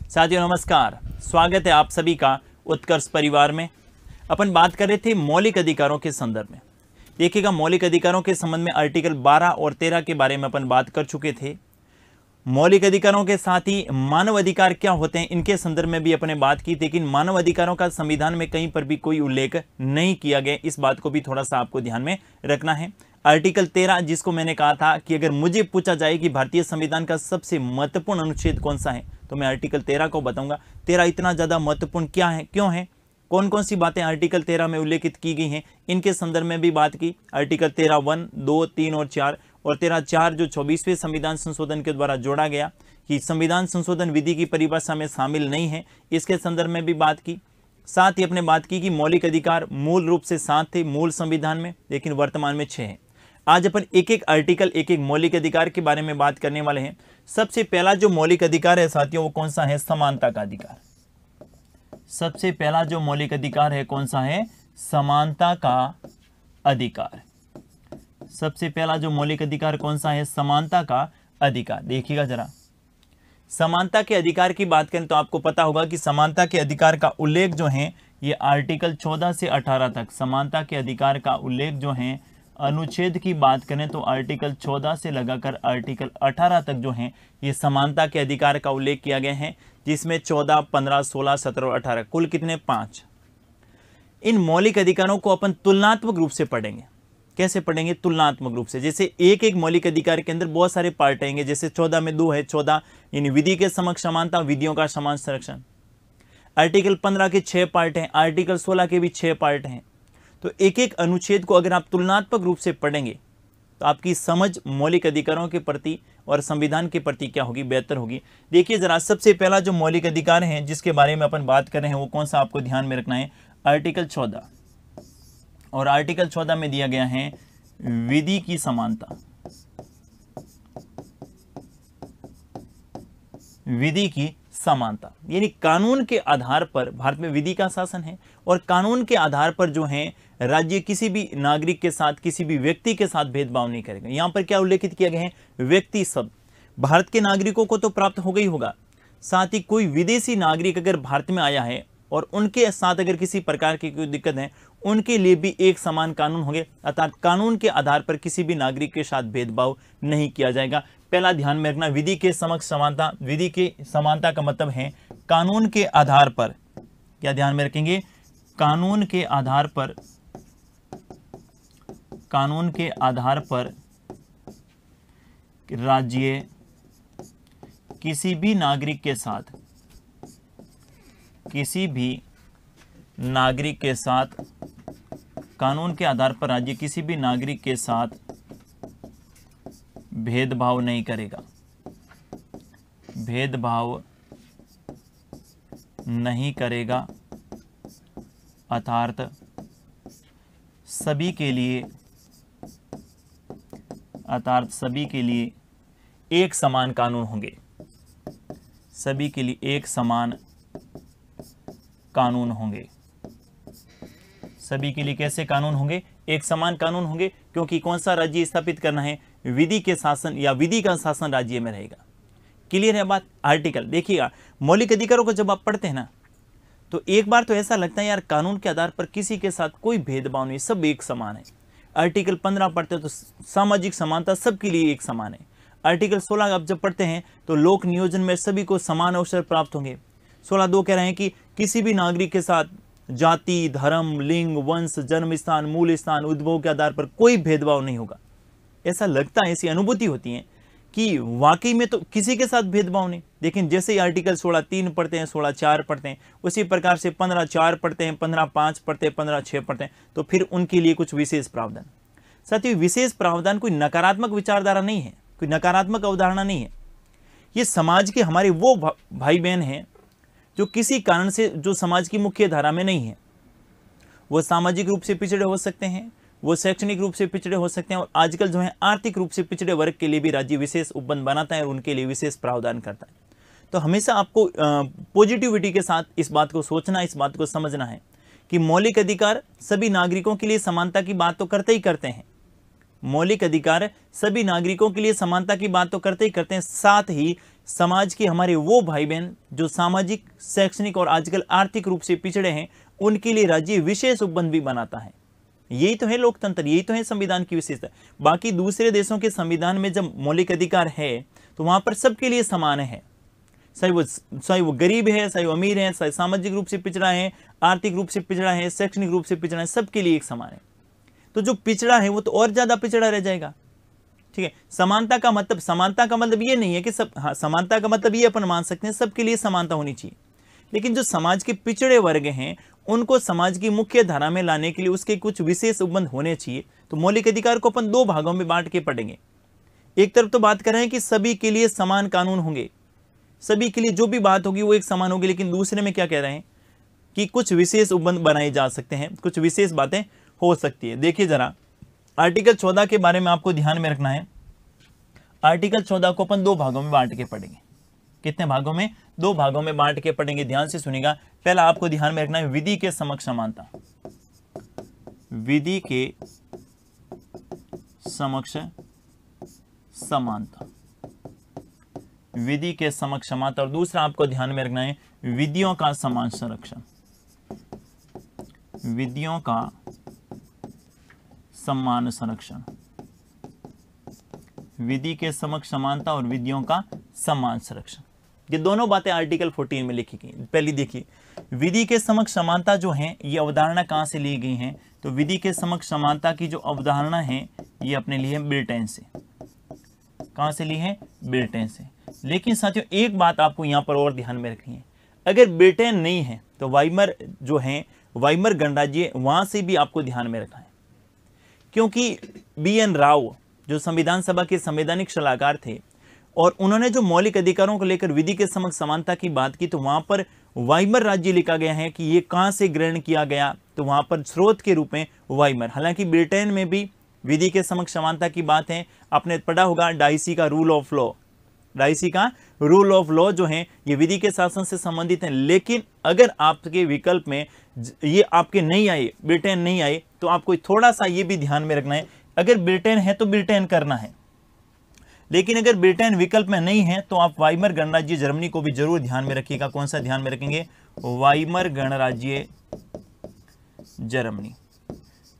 साथियों नमस्कार, स्वागत है आप सभी का उत्कर्ष परिवार में। अपन बात कर रहे थे मौलिक अधिकारों के संदर्भ में। देखिएगा, मौलिक अधिकारों के संबंध में आर्टिकल 12 और 13 के बारे में अपन बात कर चुके थे। मौलिक अधिकारों के साथ ही मानव अधिकार क्या होते हैं इनके संदर्भ में भी अपने बात की, लेकिन मानव अधिकारों का संविधान में कहीं पर भी कोई उल्लेख नहीं किया गया। इस बात को भी थोड़ा सा आपको ध्यान में रखना है। आर्टिकल 13, जिसको मैंने कहा था कि अगर मुझे पूछा जाए कि भारतीय संविधान का सबसे महत्वपूर्ण अनुच्छेद कौन सा है, तो मैं आर्टिकल 13 को बताऊंगा। 13 इतना ज्यादा महत्वपूर्ण क्या है, क्यों है, कौन कौन सी बातें आर्टिकल 13 में उल्लेखित की गई हैं, इनके संदर्भ में भी बात की। आर्टिकल 13 1, 2, 3 और 4 और 13 4 जो 24वें संविधान संशोधन के द्वारा जोड़ा गया कि संविधान संशोधन विधि की परिभाषा में शामिल नहीं है, इसके संदर्भ में भी बात की। साथ ही अपने बात की कि मौलिक अधिकार मूल रूप से 7 थे मूल संविधान में, लेकिन वर्तमान में 6 है। आज अपन एक एक आर्टिकल, एक एक मौलिक अधिकार के बारे में बात करने वाले हैं। सबसे पहला जो मौलिक अधिकार है साथियों, वो कौन सा है? समानता का अधिकार। सबसे पहला जो मौलिक अधिकार है कौन सा है? समानता का अधिकार। सबसे पहला जो मौलिक अधिकार कौन सा है? समानता का अधिकार। देखिएगा जरा, समानता के अधिकार की बात करें तो आपको पता होगा कि समानता के अधिकार का उल्लेख जो है ये आर्टिकल 14 से 18 तक, समानता के अधिकार का उल्लेख जो है अनुच्छेद की बात करें तो आर्टिकल 14 से लगाकर आर्टिकल 18 तक जो है ये समानता के अधिकार का उल्लेख किया गया है, जिसमें 14, 15, 16, 17 और 18 कुल कितने? 5। इन मौलिक अधिकारों को अपन तुलनात्मक रूप से पढ़ेंगे। कैसे पढ़ेंगे? तुलनात्मक रूप से। जैसे एक एक मौलिक अधिकार के अंदर बहुत सारे पार्ट आएंगे। जैसे 14 में 2 है, 14 यानी विधि के समक्ष समानता, विधियों का समान संरक्षण। आर्टिकल 15 के 6 पार्ट हैं, आर्टिकल 16 के भी 6 पार्ट हैं। तो एक एक अनुच्छेद को अगर आप तुलनात्मक रूप से पढ़ेंगे तो आपकी समझ मौलिक अधिकारों के प्रति और संविधान के प्रति क्या होगी? बेहतर होगी। देखिए जरा, सबसे पहला जो मौलिक अधिकार है जिसके बारे में अपन बात कर रहे हैं वो कौन सा आपको ध्यान में रखना है? आर्टिकल 14। और आर्टिकल 14 में दिया गया है विधि की समानता। विधि की समानता यानी कानून के आधार पर भारत में विधि का शासन है और कानून के आधार पर जो है राज्य किसी भी नागरिक के साथ, किसी भी व्यक्ति के साथ भेदभाव नहीं करेगा। यहां पर क्या उल्लेखित किया गया है? व्यक्ति शब्द। भारत के नागरिकों को तो प्राप्त हो गई होगा, साथ ही कोई विदेशी नागरिक अगर भारत में आया है और उनके साथ अगर किसी प्रकार की कोई दिक्कत है, उनके लिए भी एक समान कानून होंगे, अर्थात कानून के आधार पर किसी भी नागरिक के साथ भेदभाव नहीं किया जाएगा। पहला ध्यान में रखना, विधि के समक्ष समानता। विधि के समानता का मतलब है कानून के आधार पर, क्या ध्यान में रखेंगे? कानून के आधार पर, कानून के आधार पर राज्य किसी भी नागरिक के साथ, किसी भी नागरिक के साथ, कानून के आधार पर राज्य किसी भी नागरिक के साथ भेदभाव नहीं करेगा। भेदभाव नहीं करेगा अर्थात सभी के लिए, अर्थात सभी के लिए एक समान कानून होंगे। सभी के लिए एक समान कानून होंगे। सभी के लिए कैसे कानून होंगे? एक समान कानून होंगे, क्योंकि कौन सा राज्य स्थापित करना है? विधि के शासन या विधि का शासन राज्य में रहेगा। क्लियर है बात? आर्टिकल देखिएगा, मौलिक अधिकारों को जब आप पढ़ते हैं ना तो एक बार तो ऐसा लगता है यार कानून के आधार पर किसी के साथ कोई भेदभाव नहीं, सब एक समान है। आर्टिकल 15 पढ़ते हैं तो सामाजिक समानता सबके लिए एक समान है। आर्टिकल 16 आप जब पढ़ते हैं तो लोक नियोजन में सभी को समान अवसर प्राप्त होंगे। 16(2) कह रहे हैं कि किसी भी नागरिक के साथ जाति, धर्म, लिंग, वंश, जन्म स्थान, मूल स्थान, उद्भव के आधार पर कोई भेदभाव नहीं होगा। ऐसा लगता है, ऐसी अनुभूति होती है कि वाकई में तो किसी के साथ भेदभाव नहीं। लेकिन जैसे ही आर्टिकल 16(3) पढ़ते हैं, 16(4) पढ़ते हैं, उसी प्रकार से 15(4) पढ़ते हैं, 15(5) पढ़ते हैं, 15(6) पढ़ते हैं, तो फिर उनके लिए कुछ विशेष प्रावधान। साथ ही विशेष प्रावधान कोई नकारात्मक विचारधारा नहीं है, कोई नकारात्मक अवधारणा नहीं है। ये समाज के हमारे वो भाई बहन हैं जो किसी कारण से जो समाज की मुख्य धारा में नहीं है। वो सामाजिक रूप से पिछड़े हो सकते हैं, वो शैक्षणिक रूप से पिछड़े हो सकते हैं, और आजकल जो है आर्थिक रूप से पिछड़े वर्ग के लिए भी राज्य विशेष उपबंध बनाता है और उनके लिए विशेष प्रावधान करता है। तो हमेशा आपको पॉजिटिविटी के साथ इस बात को सोचना, इस बात को समझना है कि मौलिक अधिकार सभी नागरिकों के लिए समानता की बात तो करते ही करते हैं, मौलिक अधिकार सभी नागरिकों के लिए समानता की बात तो करते ही करते हैं, साथ ही समाज के हमारे वो भाई बहन जो सामाजिक, शैक्षणिक और आजकल आर्थिक रूप से पिछड़े हैं, उनके लिए राज्य विशेष उपबंध भी बनाता है। यही तो है लोकतंत्र, यही तो है संविधान की विशेषता। बाकी दूसरे देशों के संविधान में जब मौलिक अधिकार है तो वहां पर सबके लिए समान है, चाहे वो गरीब है, चाहे वो अमीर है, चाहे सामाजिक रूप से पिछड़ा है, आर्थिक रूप से पिछड़ा है, शैक्षणिक रूप से पिछड़ा है, सबके लिए एक समान है। तो जो पिछड़ा है वो तो और ज्यादा पिछड़ा रह जाएगा। ठीक है, समानता का मतलब ये नहीं है कि सब, हाँ, समानता का मतलब ये अपन मान सकते हैं सबके लिए समानता होनी चाहिए, लेकिन जो समाज के पिछड़े वर्ग हैं उनको समाज की मुख्य धारा में लाने के लिए उसके कुछ विशेष उपबंध होने चाहिए। तो मौलिक अधिकार को अपन दो भागों में बांट के पढ़ेंगे। एक तरफ तो बात कर रहे हैं कि सभी के लिए समान कानून होंगे, सभी के लिए जो भी बात होगी वो एक समान होगी, लेकिन दूसरे में क्या कह रहे हैं कि कुछ विशेष उपबंध बनाए जा सकते हैं, कुछ विशेष बातें हो सकती है। देखिए जरा, आर्टिकल 14 के बारे में आपको ध्यान में रखना है। आर्टिकल 14 को अपन दो भागों में बांट के पढ़ेंगे। कितने भागों में? दो भागों में बांट के पढ़ेंगे। ध्यान से सुनिएगा। पहला आपको ध्यान में रखना है विधि के समक्ष समानता। विधि के समक्ष समानता, विधि के समक्ष समानता। और दूसरा आपको ध्यान में रखना है विधियों का समान संरक्षण। विधियों का समान संरक्षण, विधि के समक्ष समानता और विधियों का समान संरक्षण, ये दोनों बातें आर्टिकल 14 में लिखी गई। पहली देखिए, विधि के समक्ष समानता जो है ये अवधारणा कहां से ली गई है? तो विधि के समक्ष समानता की जो अवधारणा है ये अपने लिए ब्रिटेन से। कहां से ली है? ब्रिटेन से। लेकिन साथियों एक बात आपको यहां पर और ध्यान में रखनी है, अगर ब्रिटेन नहीं है तो वाइमर जो है, वाइमर गणराज्य, वहां से भी आपको ध्यान में रखना है, क्योंकि BN राव जो संविधान सभा के संवैधानिक सलाहकार थे और उन्होंने जो मौलिक अधिकारों को लेकर विधि के समक्ष समानता की बात की, तो वहां पर वाइमर राज्य लिखा गया है कि ये कहां से ग्रहण किया गया, तो वहां पर स्रोत के रूप में वाइमर। हालांकि ब्रिटेन में भी विधि के समक्ष समानता की बात है। आपने पढ़ा होगा डाइसी का रूल ऑफ लॉ, डाइसी का रूल ऑफ लॉ जो है ये विधि के शासन से संबंधित है। लेकिन अगर आपके विकल्प में ये आपके नहीं आए, ब्रिटेन नहीं आए, तो आपको थोड़ा सा ये भी ध्यान में रखना है, अगर ब्रिटेन है तो ब्रिटेन करना है, लेकिन अगर ब्रिटेन विकल्प में नहीं है तो आप वाइमर गणराज्य जर्मनी को भी जरूर ध्यान में रखिएगा। कौन सा ध्यान में रखेंगे? वाइमर गणराज्य जर्मनी,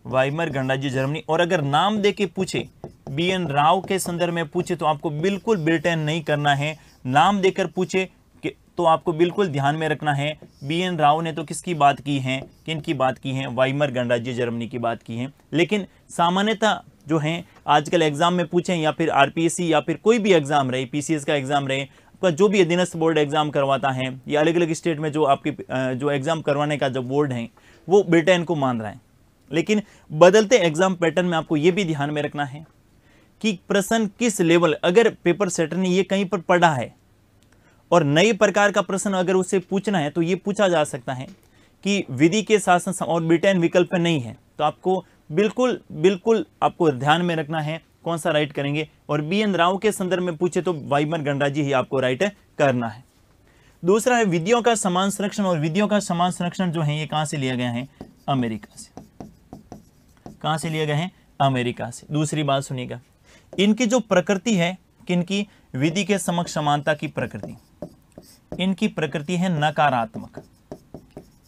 वाइमर गणराज्य जर्मनी। और अगर नाम देके पूछे, BN राव के संदर्भ में पूछे, तो आपको बिल्कुल ब्रिटेन नहीं करना है। नाम देकर पूछे तो आपको बिल्कुल ध्यान में रखना है BN राव ने तो किसकी बात की है, किन की बात की है? वाइमर गणराज्य जर्मनी की बात की है। लेकिन सामान्यतः जो है आजकल एग्जाम में पूछें या फिर RPSC या फिर कोई भी एग्जाम रहे, PCS का एग्जाम रहे, आपका जो भी अधीनस्थ बोर्ड एग्जाम करवाता है या अलग अलग स्टेट में जो आपके जो एग्जाम करवाने का जो बोर्ड है वो ब्रिटेन को मान रहा है। लेकिन बदलते एग्जाम पैटर्न में आपको ये भी ध्यान में रखना है कि प्रश्न किस लेवल, अगर पेपर सेटर ने ये कहीं पर पढ़ा है और नए प्रकार का प्रश्न अगर उसे पूछना है तो ये पूछा जा सकता है कि विधि के शासन और ब्रिटेन विकल्प नहीं है, तो आपको बिल्कुल आपको ध्यान में रखना है कौन सा राइट करेंगे। और BN राव के संदर्भ में पूछे तो वाइमर गणराज्य ही आपको राइट करना है। दूसरा है विधियों का समान संरक्षण, और विधियों का समान संरक्षण जो है ये कहां से लिया गया है? अमेरिका से। कहां से लिया गया है? अमेरिका से। दूसरी बात सुनिएगा, इनकी जो प्रकृति है, किनकी? विधि के समक्ष समानता की प्रकृति, इनकी प्रकृति है नकारात्मक।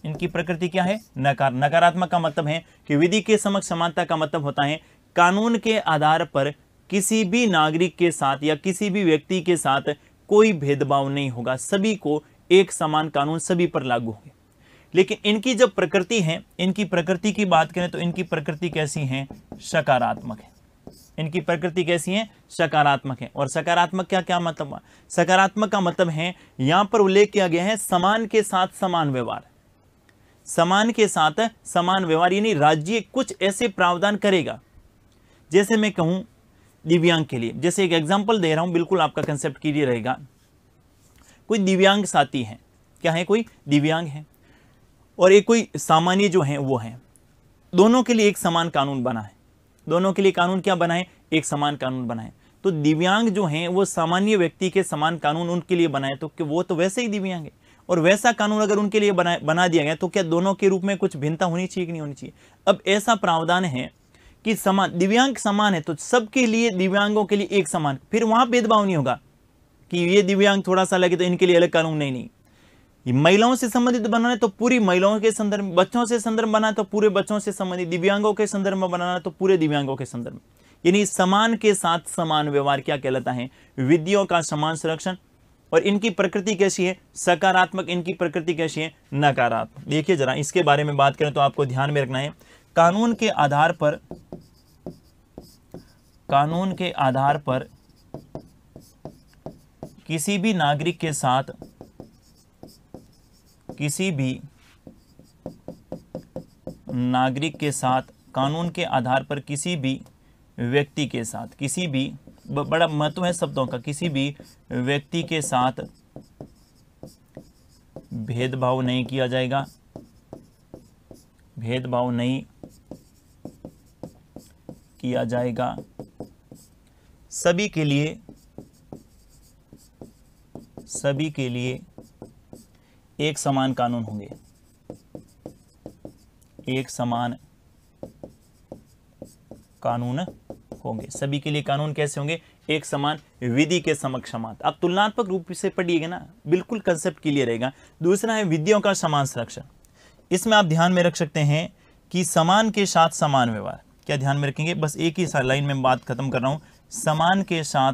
इनकी प्रकृति क्या है? नकारात्मक का मतलब है कि विधि के समक्ष समानता का मतलब होता है कानून के आधार पर किसी भी नागरिक के साथ या किसी भी व्यक्ति के साथ कोई भेदभाव नहीं होगा, सभी को एक समान कानून सभी पर लागू होंगे। लेकिन इनकी जब प्रकृति है, इनकी प्रकृति की बात करें तो इनकी प्रकृति कैसी है? सकारात्मक है। इनकी प्रकृति कैसी है? सकारात्मक है। और सकारात्मक क्या क्या मतलब? सकारात्मक का मतलब है यहां पर उल्लेख किया गया है समान के साथ समान व्यवहार। समान के साथ समान व्यवहार यानी राज्य कुछ ऐसे प्रावधान करेगा, जैसे मैं कहूं दिव्यांग के लिए, जैसे एक एग्जांपल दे रहा हूं, बिल्कुल आपका कंसेप्ट क्लियर रहेगा। कोई दिव्यांग साथी है, क्या है? कोई दिव्यांग है और एक कोई सामान्य जो है वो है, दोनों के लिए एक समान कानून बना है। दोनों के लिए कानून क्या बना है? एक समान कानून बना है। तो दिव्यांग जो हैं वो सामान्य व्यक्ति के समान कानून उनके लिए बनाए, तो वो तो वैसे ही दिव्यांग है, और वैसा कानून अगर उनके लिए बना दिया गया तो क्या दोनों के रूप में कुछ भिन्नता होनी चाहिए कि नहीं होनी चाहिए? अब ऐसा प्रावधान है कि समान, दिव्यांग समान है तो सबके लिए, दिव्यांगों के लिए एक समान, फिर वहां भेदभाव नहीं होगा कि ये दिव्यांग थोड़ा सा लगे तो इनके लिए अलग कानून, नहीं। महिलाओं से संबंधित बनाना है तो पूरी महिलाओं के संदर्भ में, बच्चों से संदर्भ बनाना तो पूरे बच्चों से संबंधित, दिव्यांगों के संदर्भ में बनाना तो पूरे दिव्यांगों के संदर्भ में। यानी समान के साथ समान व्यवहार क्या कहलाता है? विधियों का समान संरक्षण। और इनकी प्रकृति कैसी है? सकारात्मक। इनकी प्रकृति कैसी है? नकारात्मक। देखिए जरा इसके बारे में बात करें तो आपको ध्यान में रखना है, कानून के आधार पर किसी भी नागरिक के साथ, कानून के आधार पर किसी भी व्यक्ति के साथ, किसी भी, बड़ा महत्व है शब्दों का, किसी भी व्यक्ति के साथ भेदभाव नहीं किया जाएगा, भेदभाव नहीं किया जाएगा। सभी के लिए एक समान कानून होंगे, एक समान कानून होंगे। सभी के लिए कानून कैसे होंगे? एक समान, विधि के समक्ष समान। आप तुलनात्मक रूप से पढ़िएगा ना, बिल्कुल कंसेप्ट क्लियर रहेगा। दूसरा है विधियों का समान संरक्षण। इसमें आप ध्यान में रख सकते हैं कि समान के साथ समान व्यवहार। क्या ध्यान में रखेंगे? बस एक ही लाइन में बात खत्म कर रहा हूं। समान के साथ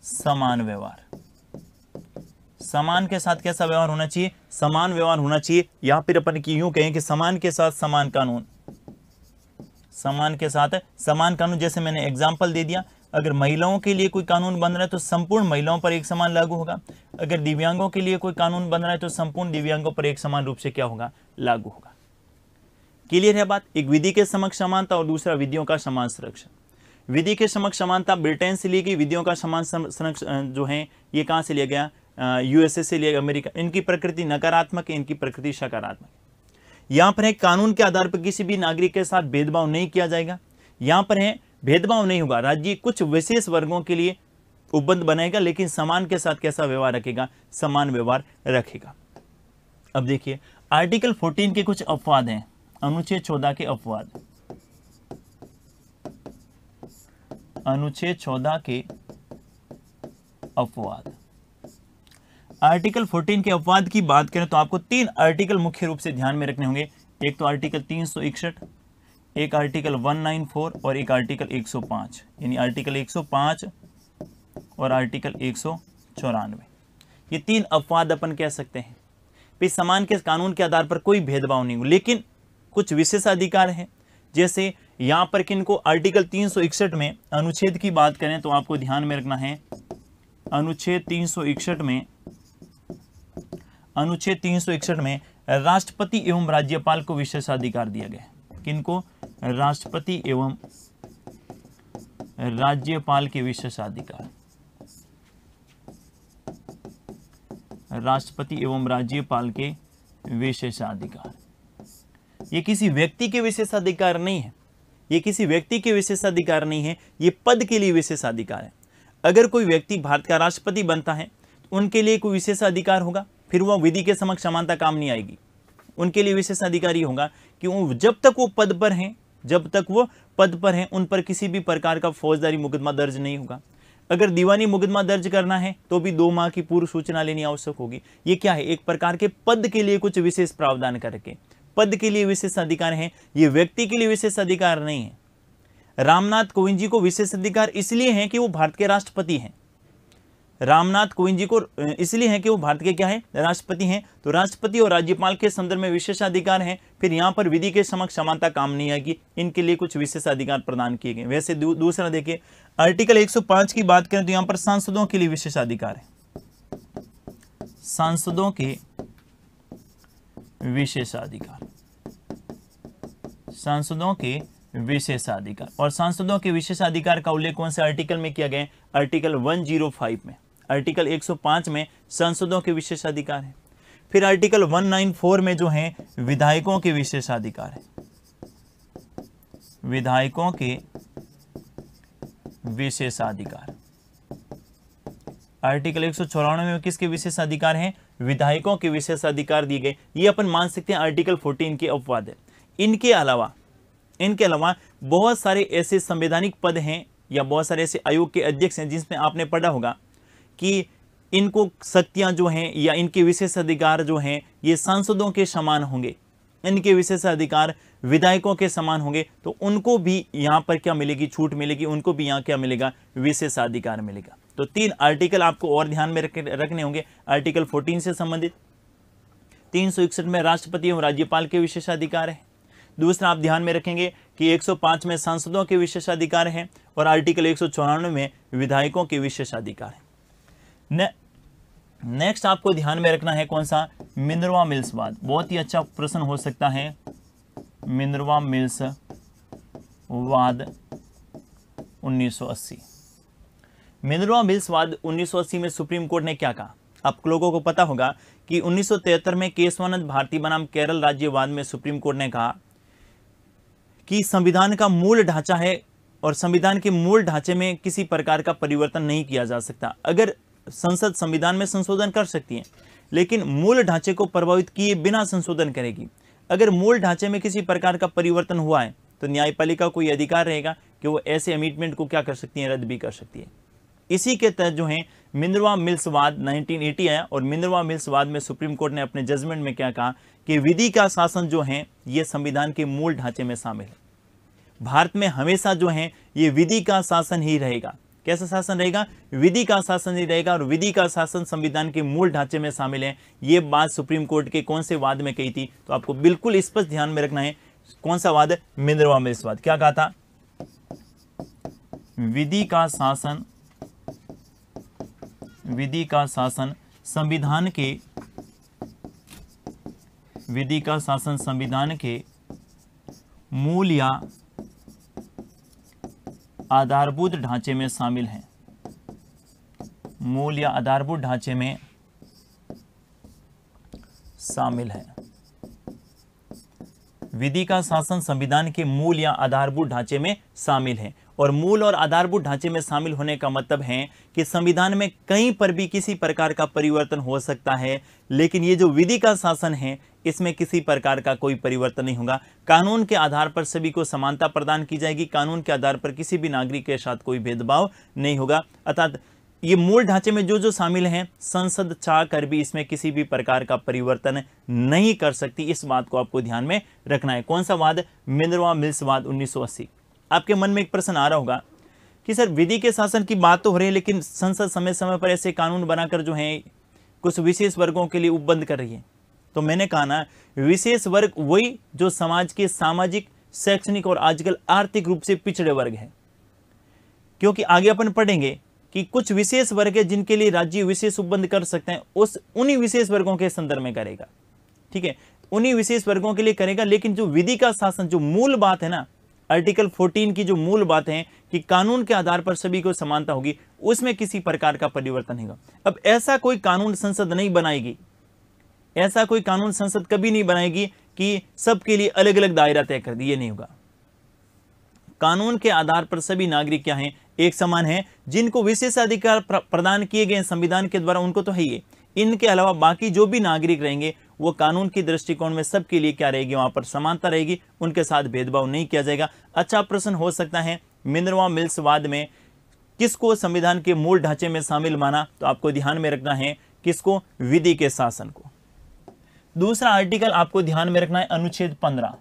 समान व्यवहार। समान के साथ कैसा व्यवहार होना चाहिए? समान व्यवहार होना चाहिए। या फिर अपन यूं कहें कि समान के साथ समान कानून, समान के साथ समान कानून। जैसे मैंने एग्जाम्पल दे दिया, अगर महिलाओं के लिए कोई कानून बन रहा है तो संपूर्ण महिलाओं पर एक समान लागू होगा। अगर दिव्यांगों के लिए कोई कानून बन रहा है तो संपूर्ण दिव्यांगों पर एक समान रूप से क्या होगा? लागू होगा। क्लियर है बात? एक विधि के समक्ष समानता और दूसरा विधियों का समान संरक्षण। विधि के समक्ष समानता ब्रिटेन से ली गई, विधियों का समान संरक्षण जो है ये कहां से लिया गया? यूएसए से लिया गया, अमेरिका। इनकी प्रकृति नकारात्मक है, इनकी प्रकृति सकारात्मक है। यहां पर है कानून के आधार पर किसी भी नागरिक के साथ भेदभाव नहीं किया जाएगा। यहां पर है भेदभाव नहीं होगा, राज्य कुछ विशेष वर्गों के लिए उपबंध बनाएगा, लेकिन समान के साथ कैसा व्यवहार रखेगा? समान व्यवहार रखेगा। अब देखिए आर्टिकल 14 के कुछ अपवाद हैं, अनुच्छेद 14 के अपवाद। अनुच्छेद 14 के अपवाद। आर्टिकल 14 के अपवाद की बात करें तो आपको 3 आर्टिकल मुख्य रूप से ध्यान में रखने होंगे। एक तो आर्टिकल 361, एक आर्टिकल 194 और एक आर्टिकल 105। यानी आर्टिकल 105 और आर्टिकल 194, ये 3 अपवाद अपन कह सकते हैं। फिर समान के कानून के आधार पर कोई भेदभाव नहीं हो, लेकिन कुछ विशेषाधिकार हैं। जैसे यहां पर किनको? आर्टिकल 361 में अनुच्छेद की बात करें तो आपको ध्यान में रखना है, अनुच्छेद 361 में राष्ट्रपति एवं राज्यपाल को विशेषाधिकार दिया गया है। किनको? राष्ट्रपति एवं राज्यपाल के विशेषाधिकार। राष्ट्रपति एवं राज्यपाल के विशेषाधिकार। ये किसी व्यक्ति के विशेषाधिकार नहीं है, ये किसी व्यक्ति के विशेषाधिकार नहीं है, ये पद के लिए विशेषाधिकार है। अगर कोई व्यक्ति भारत का राष्ट्रपति बनता है तो उनके लिए कोई विशेषाधिकार होगा, फिर वह विधि के समक्ष समानता काम नहीं आएगी। उनके लिए विशेषाधिकार ये होगा कि जब तक वो पद पर हैं, उन पर किसी भी प्रकार का फौजदारी मुकदमा दर्ज नहीं होगा। अगर दीवानी मुकदमा दर्ज करना है तो भी 2 माह की पूर्व सूचना लेनी आवश्यक होगी। ये क्या है? एक प्रकार के पद के लिए कुछ विशेष प्रावधान करके, पद के लिए विशेष अधिकार है, ये व्यक्ति के लिए विशेष अधिकार नहीं है। रामनाथ कोविंद जी को विशेष अधिकार इसलिए है कि वो भारत के राष्ट्रपति हैं। रामनाथ कोविंद जी को इसलिए है कि वो भारत के क्या है? राष्ट्रपति हैं। तो राष्ट्रपति और राज्यपाल के संदर्भ में विशेषाधिकार हैं। फिर यहाँ पर विधि के समक्ष समानता काम नहीं आएगी, इनके लिए कुछ विशेषाधिकार प्रदान किए गए। वैसे दूसरा देखिए, आर्टिकल 105 की बात करें तो यहाँ पर सांसदों के लिए विशेषाधिकार है। सांसदों के विशेषाधिकार, सांसदों के विशेषाधिकार। और सांसदों के विशेषाधिकार का उल्लेख कौन से आर्टिकल में किया गया है? आर्टिकल 105 में। आर्टिकल 105 में सांसदों के विशेषाधिकार है। फिर आर्टिकल 194 में जो है विधायकों के विशेषाधिकार है। विधायकों के विशेषाधिकार। आर्टिकल 194 में किसके विशेषाधिकार हैं? विधायकों के विशेषाधिकार दिए गए। ये अपन मान सकते हैं आर्टिकल 14 के अपवाद है। इनके अलावा इनके अलावा बहुत सारे ऐसे संवैधानिक पद हैं या बहुत सारे ऐसे आयोग के अध्यक्ष हैं जिसमें आपने पढ़ा होगा कि इनको शक्तियां जो हैं या इनके विशेष अधिकार जो हैं ये सांसदों के समान होंगे, इनके विशेष अधिकार विधायकों के समान होंगे, तो उनको भी यहाँ पर क्या मिलेगी, छूट मिलेगी, उनको भी यहाँ क्या मिलेगा, विशेषाधिकार मिलेगा। तो 3 आर्टिकल आपको और ध्यान में रखने होंगे। आर्टिकल 14 से संबंधित 361 में राष्ट्रपति एवं राज्यपाल के विशेषाधिकार है। दूसरा आप ध्यान में रखेंगे कि 105 में सांसदों के विशेषाधिकार हैं और आर्टिकल 194 में विधायकों के विशेषाधिकार है। नेक्स्ट आपको ध्यान में रखना है कौन सा, मिनर्वा मिल्स वाद। बहुत ही अच्छा प्रश्न हो सकता है, मिनर्वा मिल्स वाद 1980। मिनर्वा मिल्स वाद 1980 में सुप्रीम कोर्ट ने क्या कहा, आप लोगों को पता होगा कि 1973 में केशवानंद भारती बनाम केरल राज्यवाद में सुप्रीम कोर्ट ने कहा कि संविधान का मूल ढांचा है और संविधान के मूल ढांचे में किसी प्रकार का परिवर्तन नहीं किया जा सकता। अगर संसद संविधान में संशोधन कर सकती है लेकिन मूल ढांचे को प्रभावित किए बिना संशोधन करेगी। अगर मूल ढांचे में किसी प्रकार का परिवर्तन हुआ है तो न्यायपालिका को यह अधिकार रहेगा कि वो ऐसे अमेंडमेंट को क्या कर सकती है, रद्द भी कर सकती है। इसी के तहत जो है मिनर्वा मिल्स वाद 1980 आया और मिनर्वा मिल्स वाद में सुप्रीम कोर्ट ने अपने जजमेंट में क्या कहा कि विधि का शासन जो है ये संविधान के मूल ढांचे में शामिल है। भारत में हमेशा जो है ये विधि का शासन ही रहेगा। कैसा शासन रहेगा, विधि का शासन ही रहेगा और विधि का शासन संविधान के मूल ढांचे में शामिल है। ये बात सुप्रीम कोर्ट के कौन से वाद में कही थी, तो आपको बिल्कुल स्पष्ट ध्यान में रखना है। कौन सा वाद, मिनर्वा मिल्स वाद। क्या कहा था, विधि का शासन संविधान के विधि का शासन संविधान के मूल या आधारभूत ढांचे में शामिल है। मूल या आधारभूत ढांचे में शामिल है। विधि का शासन संविधान के मूल या आधारभूत ढांचे में शामिल है और मूल और आधारभूत ढांचे में शामिल होने का मतलब है कि संविधान में कहीं पर भी किसी प्रकार का परिवर्तन हो सकता है, लेकिन ये जो विधि का शासन है इसमें किसी प्रकार का कोई परिवर्तन नहीं होगा। कानून के आधार पर सभी को समानता प्रदान की जाएगी, कानून के आधार पर किसी भी नागरिक के साथ कोई भेदभाव नहीं होगा। अर्थात ये मूल ढांचे में जो जो शामिल हैं, संसद चाह कर भी इसमें किसी भी प्रकार का परिवर्तन नहीं कर सकती। इस बात को आपको ध्यान में रखना है। कौन सा वाद, मिनर्वा मिल्स वाद 1980। आपके मन में एक प्रश्न आ रहा होगा कि सर विधि के शासन की बात तो हो रही है लेकिन संसद समय समय पर ऐसे कानून बनाकर जो है कुछ विशेष वर्गों के लिए उपबंध कर रही है। तो मैंने कहा ना, विशेष वर्ग वही जो समाज के सामाजिक, शैक्षणिक और आजकल आर्थिक रूप से पिछड़े वर्ग हैं। क्योंकि आगे अपन पढ़ेंगे कि कुछ विशेष वर्ग है जिनके लिए राज्य विशेष उपबंध कर सकते हैं, उन्हीं विशेष वर्गों के संदर्भ में करेगा। ठीक है, उन्हीं विशेष वर्गों के लिए करेगा। लेकिन जो विधि का शासन, जो मूल बात है ना, आर्टिकल 14 की जो मूल बात है कि कानून के आधार पर सभी को समानता होगी, उसमें किसी प्रकार का परिवर्तन नहीं होगा। अब ऐसा कोई कानून संसद नहीं बनाएगी, ऐसा कोई कानून संसद कभी नहीं बनाएगी कि सबके लिए अलग अलग दायरा तय कर दिए, नहीं होगा। कानून के आधार पर सभी नागरिक क्या हैं, एक समान हैं। जिनको विशेषाधिकार प्रदान किए गए संविधान के द्वारा उनको तो है ही, इनके अलावा बाकी जो भी नागरिक रहेंगे वो कानून की दृष्टिकोण में सबके लिए क्या रहेगी, वहां पर समानता रहेगी, उनके साथ भेदभाव नहीं किया जाएगा। अच्छा प्रश्न हो सकता है, मिनर्वा मिल्स वाद में किसको संविधान के मूल ढांचे में शामिल माना, तो आपको ध्यान में रखना है किसको, विधि के शासन को। दूसरा आर्टिकल आपको ध्यान में रखना है अनुच्छेद 15,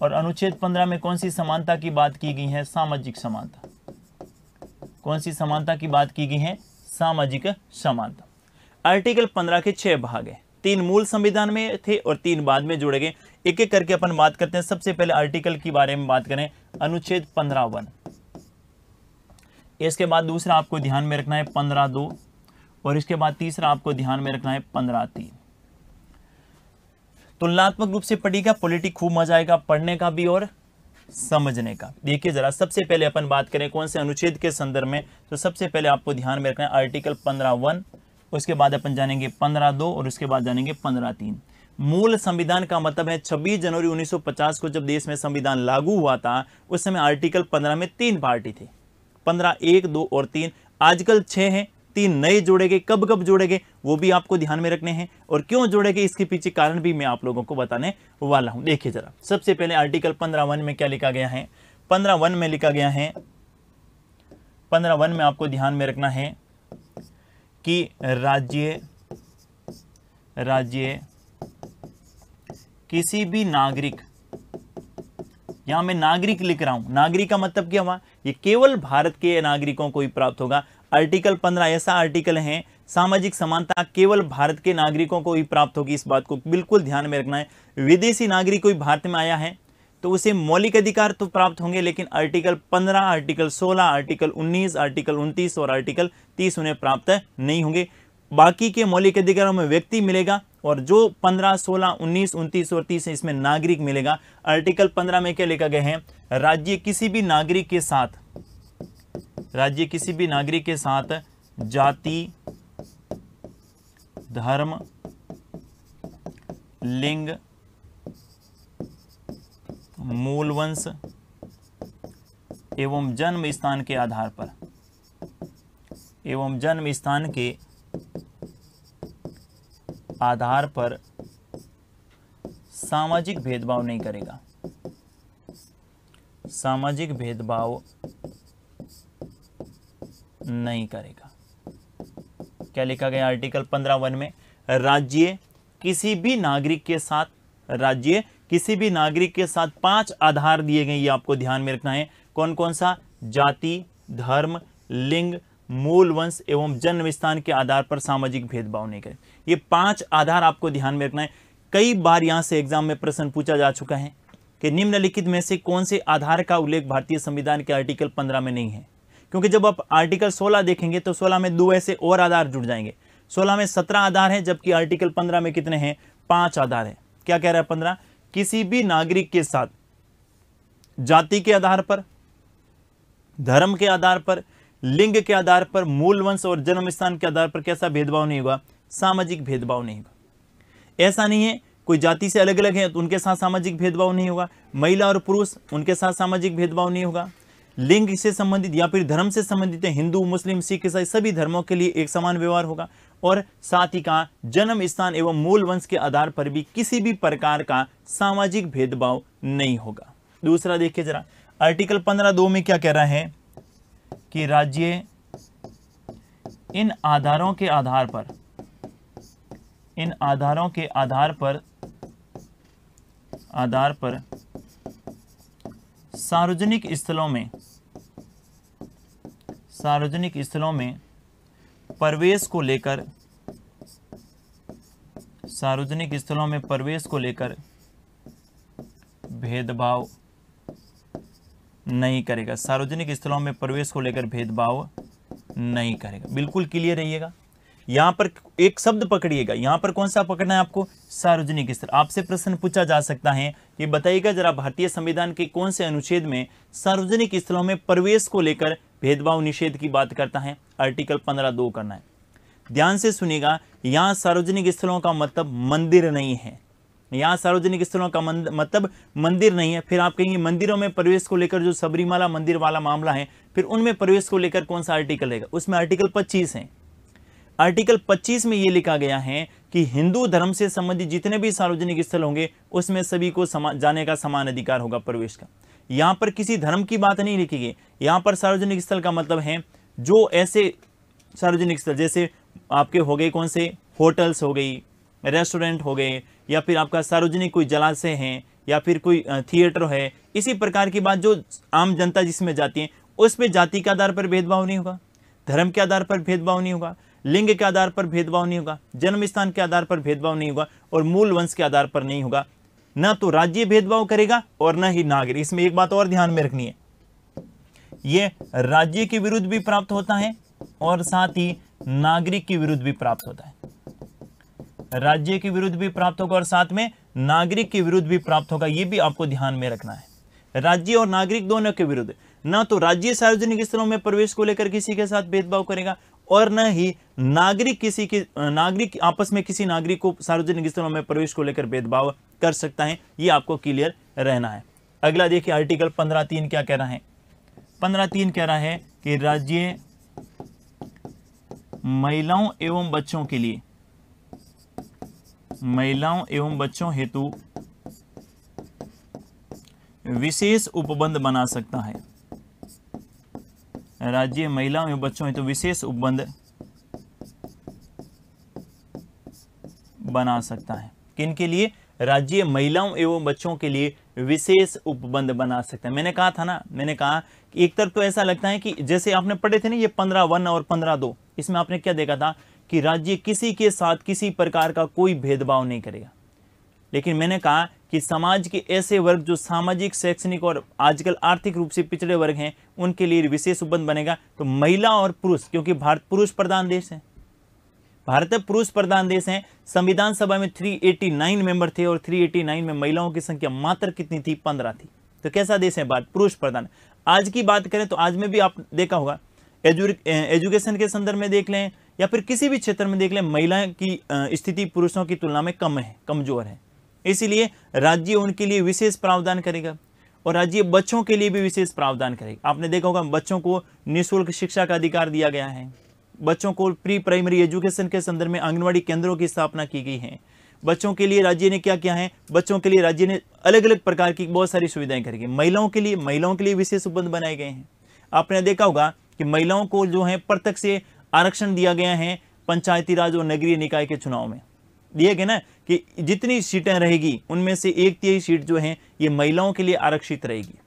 और अनुच्छेद 15 में कौन सी समानता की बात की गई है, सामाजिक समानता। कौन सी समानता की बात की गई है, सामाजिक समानता। आर्टिकल 15 के 6 भाग है, 3 मूल संविधान में थे और 3 बाद में जोड़े गए। एक एक करके अपन बात करते हैं। सबसे पहले आर्टिकल के बारे में बात करें, अनुच्छेद 15(1). इसके बाद दूसरा आपको ध्यान में रखना है 15(2) और इसके बाद तीसरा आपको ध्यान में रखना है 15(3). तुलनात्मक रूप से पढ़िएगा, पॉलिटिक खूब मजा आएगा पढ़ने का भी और समझने का। देखिए जरा, सबसे पहले अपन बात करें कौन से अनुच्छेद के संदर्भ में, तो सबसे पहले आपको ध्यान में रखना है आर्टिकल 15(1), उसके बाद अपन जानेंगे 15(2) और उसके बाद जानेंगे 15(3). मूल संविधान का मतलब है 26 जनवरी 1950 को जब देश में संविधान लागू हुआ था, उस समय आर्टिकल 15 में 3 पार्टी थे, 15, 1, 2 और 3। आजकल 6 हैं, व्यक्ति नए जोड़ेंगे, कब कब जोड़ेंगे वो भी आपको ध्यान में रखने हैं, और क्यों जोड़ेंगे इसके पीछे कारण भी मैं आप लोगों को बताने वाला हूं। देखिए जरा, सबसे पहले आर्टिकल 15(1) में क्या लिखा गया है। 15(1) में लिखा गया है, 15(1) में आपको ध्यान में रखना है कि राज्य किसी भी नागरिक, यहां मैं नागरिक लिख रहा हूं, नागरिक का मतलब क्या हुआ, ये केवल भारत के नागरिकों को ही प्राप्त होगा। आर्टिकल 15 ऐसा आर्टिकल है, सामाजिक समानता केवल भारत के नागरिकों को ही प्राप्त होगी, इस बात को बिल्कुल ध्यान में रखना है। विदेशी नागरिक कोई भारत में आया है तो उसे मौलिक अधिकार तो प्राप्त होंगे, लेकिन आर्टिकल 15, आर्टिकल 16, आर्टिकल 19, आर्टिकल 29 और आर्टिकल 30 उन्हें प्राप्त नहीं होंगे। बाकी के मौलिक अधिकारों में व्यक्ति मिलेगा, और जो 15, 16, 19, 29 और 30 है इसमें नागरिक मिलेगा। आर्टिकल 15 में क्या लिखा गया है, राज्य किसी भी नागरिक के साथ जाति, धर्म, लिंग, मूल वंश एवं जन्म स्थान के आधार पर सामाजिक भेदभाव नहीं करेगा। सामाजिक भेदभाव नहीं करेगा। क्या लिखा गया आर्टिकल 15(1) में, राज्य किसी भी नागरिक के साथ 5 आधार दिए गए, ये आपको ध्यान में रखना है। कौन कौन सा, जाति, धर्म, लिंग, मूल वंश एवं जन्म स्थान के आधार पर सामाजिक भेदभाव नहीं करे। ये 5 आधार आपको ध्यान में रखना है। कई बार यहां से एग्जाम में प्रश्न पूछा जा चुका है कि निम्नलिखित में से कौन से आधार का उल्लेख भारतीय संविधान के आर्टिकल 15 में नहीं है, क्योंकि जब आप आर्टिकल 16 देखेंगे तो 16 में 2 ऐसे और आधार जुड़ जाएंगे। 16 में 17 आधार हैं, जबकि आर्टिकल 15 में कितने हैं, 5 आधार हैं। क्या कह रहा है 15, किसी भी नागरिक के साथ जाति के आधार पर, धर्म के आधार पर, लिंग के आधार पर, मूल वंश और जन्म स्थान के आधार पर कैसा भेदभाव नहीं होगा, सामाजिक भेदभाव नहीं होगा। ऐसा नहीं है कोई जाति से अलग अलग है तो उनके साथ सामाजिक भेदभाव नहीं होगा, महिला और पुरुष उनके साथ सामाजिक भेदभाव नहीं होगा, लिंग से संबंधित या फिर धर्म से संबंधित है, हिंदू, मुस्लिम, सिख, ईसाई सभी धर्मों के लिए एक समान व्यवहार होगा, और साथ ही कहा जन्म स्थान एवं मूल वंश के आधार पर भी किसी भी प्रकार का सामाजिक भेदभाव नहीं होगा। दूसरा देखिए जरा, आर्टिकल 15(2) में क्या कह रहा है कि राज्य इन आधारों के आधार पर सार्वजनिक स्थलों में प्रवेश को लेकर भेदभाव नहीं करेगा। सार्वजनिक स्थलों में प्रवेश को लेकर भेदभाव नहीं करेगा। बिल्कुल क्लियर रहिएगा। यहां पर एक शब्द पकड़िएगा, यहां पर कौन सा पकड़ना है आपको, सार्वजनिक स्थल। आपसे प्रश्न पूछा जा सकता है, ये बताइएगा जरा भारतीय संविधान के कौन से अनुच्छेद में सार्वजनिक स्थलों में प्रवेश को लेकर भेदभाव निषेध की बात करता है। आर्टिकल 15(2) करना है। ध्यान से सुनिएगा, यहां सार्वजनिक स्थलों का मतलब मंदिर नहीं है। यहां सार्वजनिक स्थलों का मतलब मंदिर नहीं है। फिर आप कहेंगे मंदिरों में प्रवेश को लेकर जो सबरीमाला मंदिर वाला मामला है, फिर उनमें प्रवेश को लेकर कौन सा आर्टिकल रहेगा, उसमें आर्टिकल 25 है। आर्टिकल 25 में यह लिखा गया है कि हिंदू धर्म से संबंधित जितने भी सार्वजनिक स्थल होंगे उसमें सभी को जाने का समान अधिकार होगा, प्रवेश का। यहां पर किसी धर्म की बात नहीं लिखी गई। यहां पर सार्वजनिक स्थल का मतलब है जो ऐसे सार्वजनिक स्थल जैसे आपके हो गए, कौन से, होटल्स हो गई, रेस्टोरेंट हो गए, या फिर आपका सार्वजनिक कोई जलाशय है, या फिर कोई थिएटर है, इसी प्रकार की बात जो आम जनता जिसमें जाती है, उसमें जाति के आधार पर भेदभाव नहीं होगा, धर्म के आधार पर भेदभाव नहीं होगा, लिंग के आधार पर भेदभाव नहीं होगा, जन्म स्थान के आधार पर भेदभाव नहीं होगा, और मूल वंश के आधार पर नहीं होगा। न तो राज्य भेदभाव करेगा और न ही नागरिक। इसमें एक बात और ध्यान में रखनी है, यह राज्य के विरुद्ध भी प्राप्त होता है और साथ ही नागरिक के विरुद्ध भी प्राप्त होता है। राज्य के विरुद्ध भी प्राप्त होगा और साथ में नागरिक के विरुद्ध भी प्राप्त होगा, यह भी आपको ध्यान में रखना है। राज्य और नागरिक दोनों के विरुद्ध। न तो राज्य सार्वजनिक स्थलों में प्रवेश को लेकर किसी के साथ भेदभाव करेगा, और न ही नागरिक आपस में किसी नागरिक को सार्वजनिक स्थलों में प्रवेश को लेकर भेदभाव कर सकता है। यह आपको क्लियर रहना है। अगला देखिए, आर्टिकल 15(3) क्या कह रहा है। 15(3) कह रहा है कि राज्य महिलाओं एवं बच्चों के लिए, महिलाओं एवं बच्चों हेतु विशेष उपबंध बना सकता है। राज्य महिलाओं एवं बच्चों हेतु विशेष उपबंध बना सकता है। किनके लिए? राज्य महिलाओं एवं बच्चों के लिए विशेष उपबंध बना सकता है। मैंने कहा था ना, मैंने कहा कि एक तरफ तो ऐसा लगता है कि जैसे आपने पढ़े थे ना ये 15(1) और 15(2), इसमें आपने क्या देखा था कि राज्य किसी के साथ किसी प्रकार का कोई भेदभाव नहीं करेगा। लेकिन मैंने कहा कि समाज के ऐसे वर्ग जो सामाजिक, शैक्षणिक और आजकल आर्थिक रूप से पिछड़े वर्ग हैं, उनके लिए विशेष उपबंध बनेगा। तो महिला और पुरुष, क्योंकि भारत पुरुष प्रधान देश है, भारत पुरुष प्रधान देश है। संविधान सभा में 389 मेंबर थे और 389 में महिलाओं की संख्या मात्र कितनी थी? 15 थी। तो कैसा देश है भारत? पुरुष प्रधान। आज की बात करें तो आज में भी आप देखा होगा, एजुकेशन के संदर्भ में देख लें या फिर किसी भी क्षेत्र में देख लें, महिलाओं की स्थिति पुरुषों की तुलना में कम है, कमजोर है। इसीलिए राज्य उनके लिए विशेष प्रावधान करेगा और राज्य बच्चों के लिए भी विशेष प्रावधान करेगा। आपने देखा होगा बच्चों को निःशुल्क शिक्षा का अधिकार दिया गया है, बच्चों को प्री प्राइमरी एजुकेशन के संदर्भ में आंगनवाड़ी केंद्रों की स्थापना की गई है। बच्चों के लिए राज्य ने क्या किया है? बच्चों के लिए राज्य ने अलग अलग प्रकार की बहुत सारी सुविधाएं करी। महिलाओं के लिए विशेष उपबंध बनाए गए हैं। आपने देखा होगा कि महिलाओं को जो है प्रत्यक्ष से आरक्षण दिया गया है पंचायती राज और नगरीय निकाय के चुनाव में। दिए गए ना कि जितनी सीटें रहेगी उनमें से 1/3 सीट जो है ये महिलाओं के लिए आरक्षित रहेगी।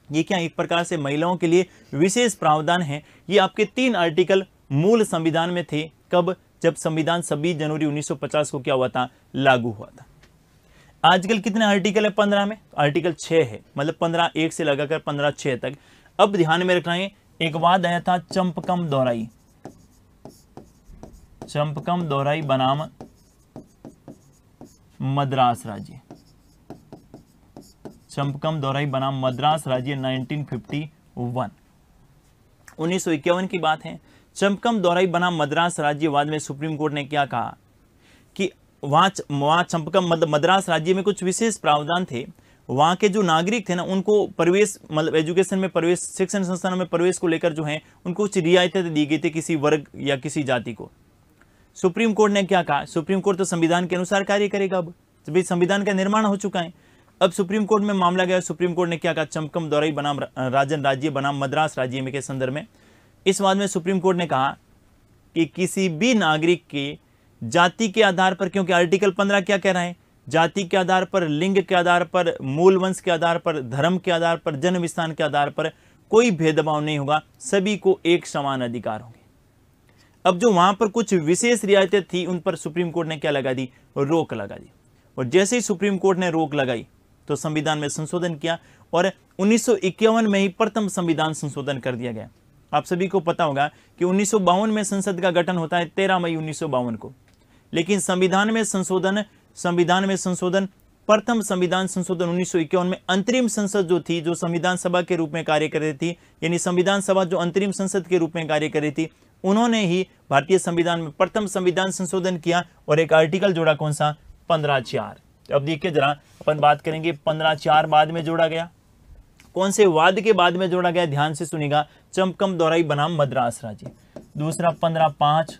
ये क्या एक प्रकार से महिलाओं के लिए विशेष प्रावधान है। ये आपके 3 आर्टिकल मूल संविधान में थे। कब? जब संविधान 26 जनवरी 1950 को क्या हुआ था? लागू हुआ था। आजकल कितने आर्टिकल है 15 में? आर्टिकल 6 है, मतलब 15(1) से लगाकर 15(6) तक। अब ध्यान में रखना है, एक वाद आया था चंपकम दोहराई, चंपकम दोहराई बनाम मद्रास राज्य, चंपकम दोहराई बनाम मद्रास राज्य 1951, 1951 की बात है। चंपकम दोहराई बनाम मद्रास राज्यवाद में सुप्रीम कोर्ट ने क्या कहा कि वहां चंपकम मद्रास राज्य में कुछ विशेष प्रावधान थे। वहां के जो नागरिक थे ना, उनको प्रवेश, मतलब एजुकेशन में प्रवेश, शिक्षण संस्थानों में प्रवेश को लेकर जो है उनको कुछ रियायतें दी गई थी किसी वर्ग या किसी जाति को। सुप्रीम कोर्ट ने क्या कहा? सुप्रीम कोर्ट तो संविधान के अनुसार कार्य करेगा। अब जब संविधान का निर्माण हो चुका है, अब सुप्रीम कोर्ट में मामला गया। सुप्रीम कोर्ट ने क्या कहा? चंपकम दोहराई बनाम राजन राज्य बनाम मद्रास राज्य में के संदर्भ में इस वाद में सुप्रीम कोर्ट ने कहा कि किसी भी नागरिक के जाति के आधार पर, क्योंकि आर्टिकल 15 क्या कह रहा है? जाति के आधार पर, लिंग के आधार पर, मूल वंश के आधार पर, धर्म के आधार पर, जन्म स्थान के आधार पर कोई भेदभाव नहीं होगा, सभी को एक समान अधिकार होंगे। अब जो वहां पर कुछ विशेष रियायतें थी उन पर सुप्रीम कोर्ट ने क्या लगा दी? रोक लगा दी। और जैसे ही सुप्रीम कोर्ट ने रोक लगाई तो संविधान में संशोधन किया और 1951 में ही प्रथम संविधान संशोधन कर दिया गया। आप सभी को पता होगा कि 1952 में संसद का गठन होता है 13 मई 1952 को, लेकिन संविधान में संशोधन प्रथम संविधान संशोधन 1951 में अंतरिम संसद जो थी, जो संविधान सभा के रूप में कार्य कर रही थी, यानी संविधान सभा जो अंतरिम संसद के रूप में कार्य कर रही थी, उन्होंने ही भारतीय संविधान में प्रथम संविधान संशोधन किया और एक आर्टिकल जोड़ा। कौन सा? 15(4). अब देखिए जरा, अपन बात करेंगे 15(4) बाद में जोड़ा गया। कौन से वाद के बाद में जोड़ा गया? ध्यान से सुनिएगा। चंपकम दोहराई बनाम मद्रास राज्य। दूसरा 15(5)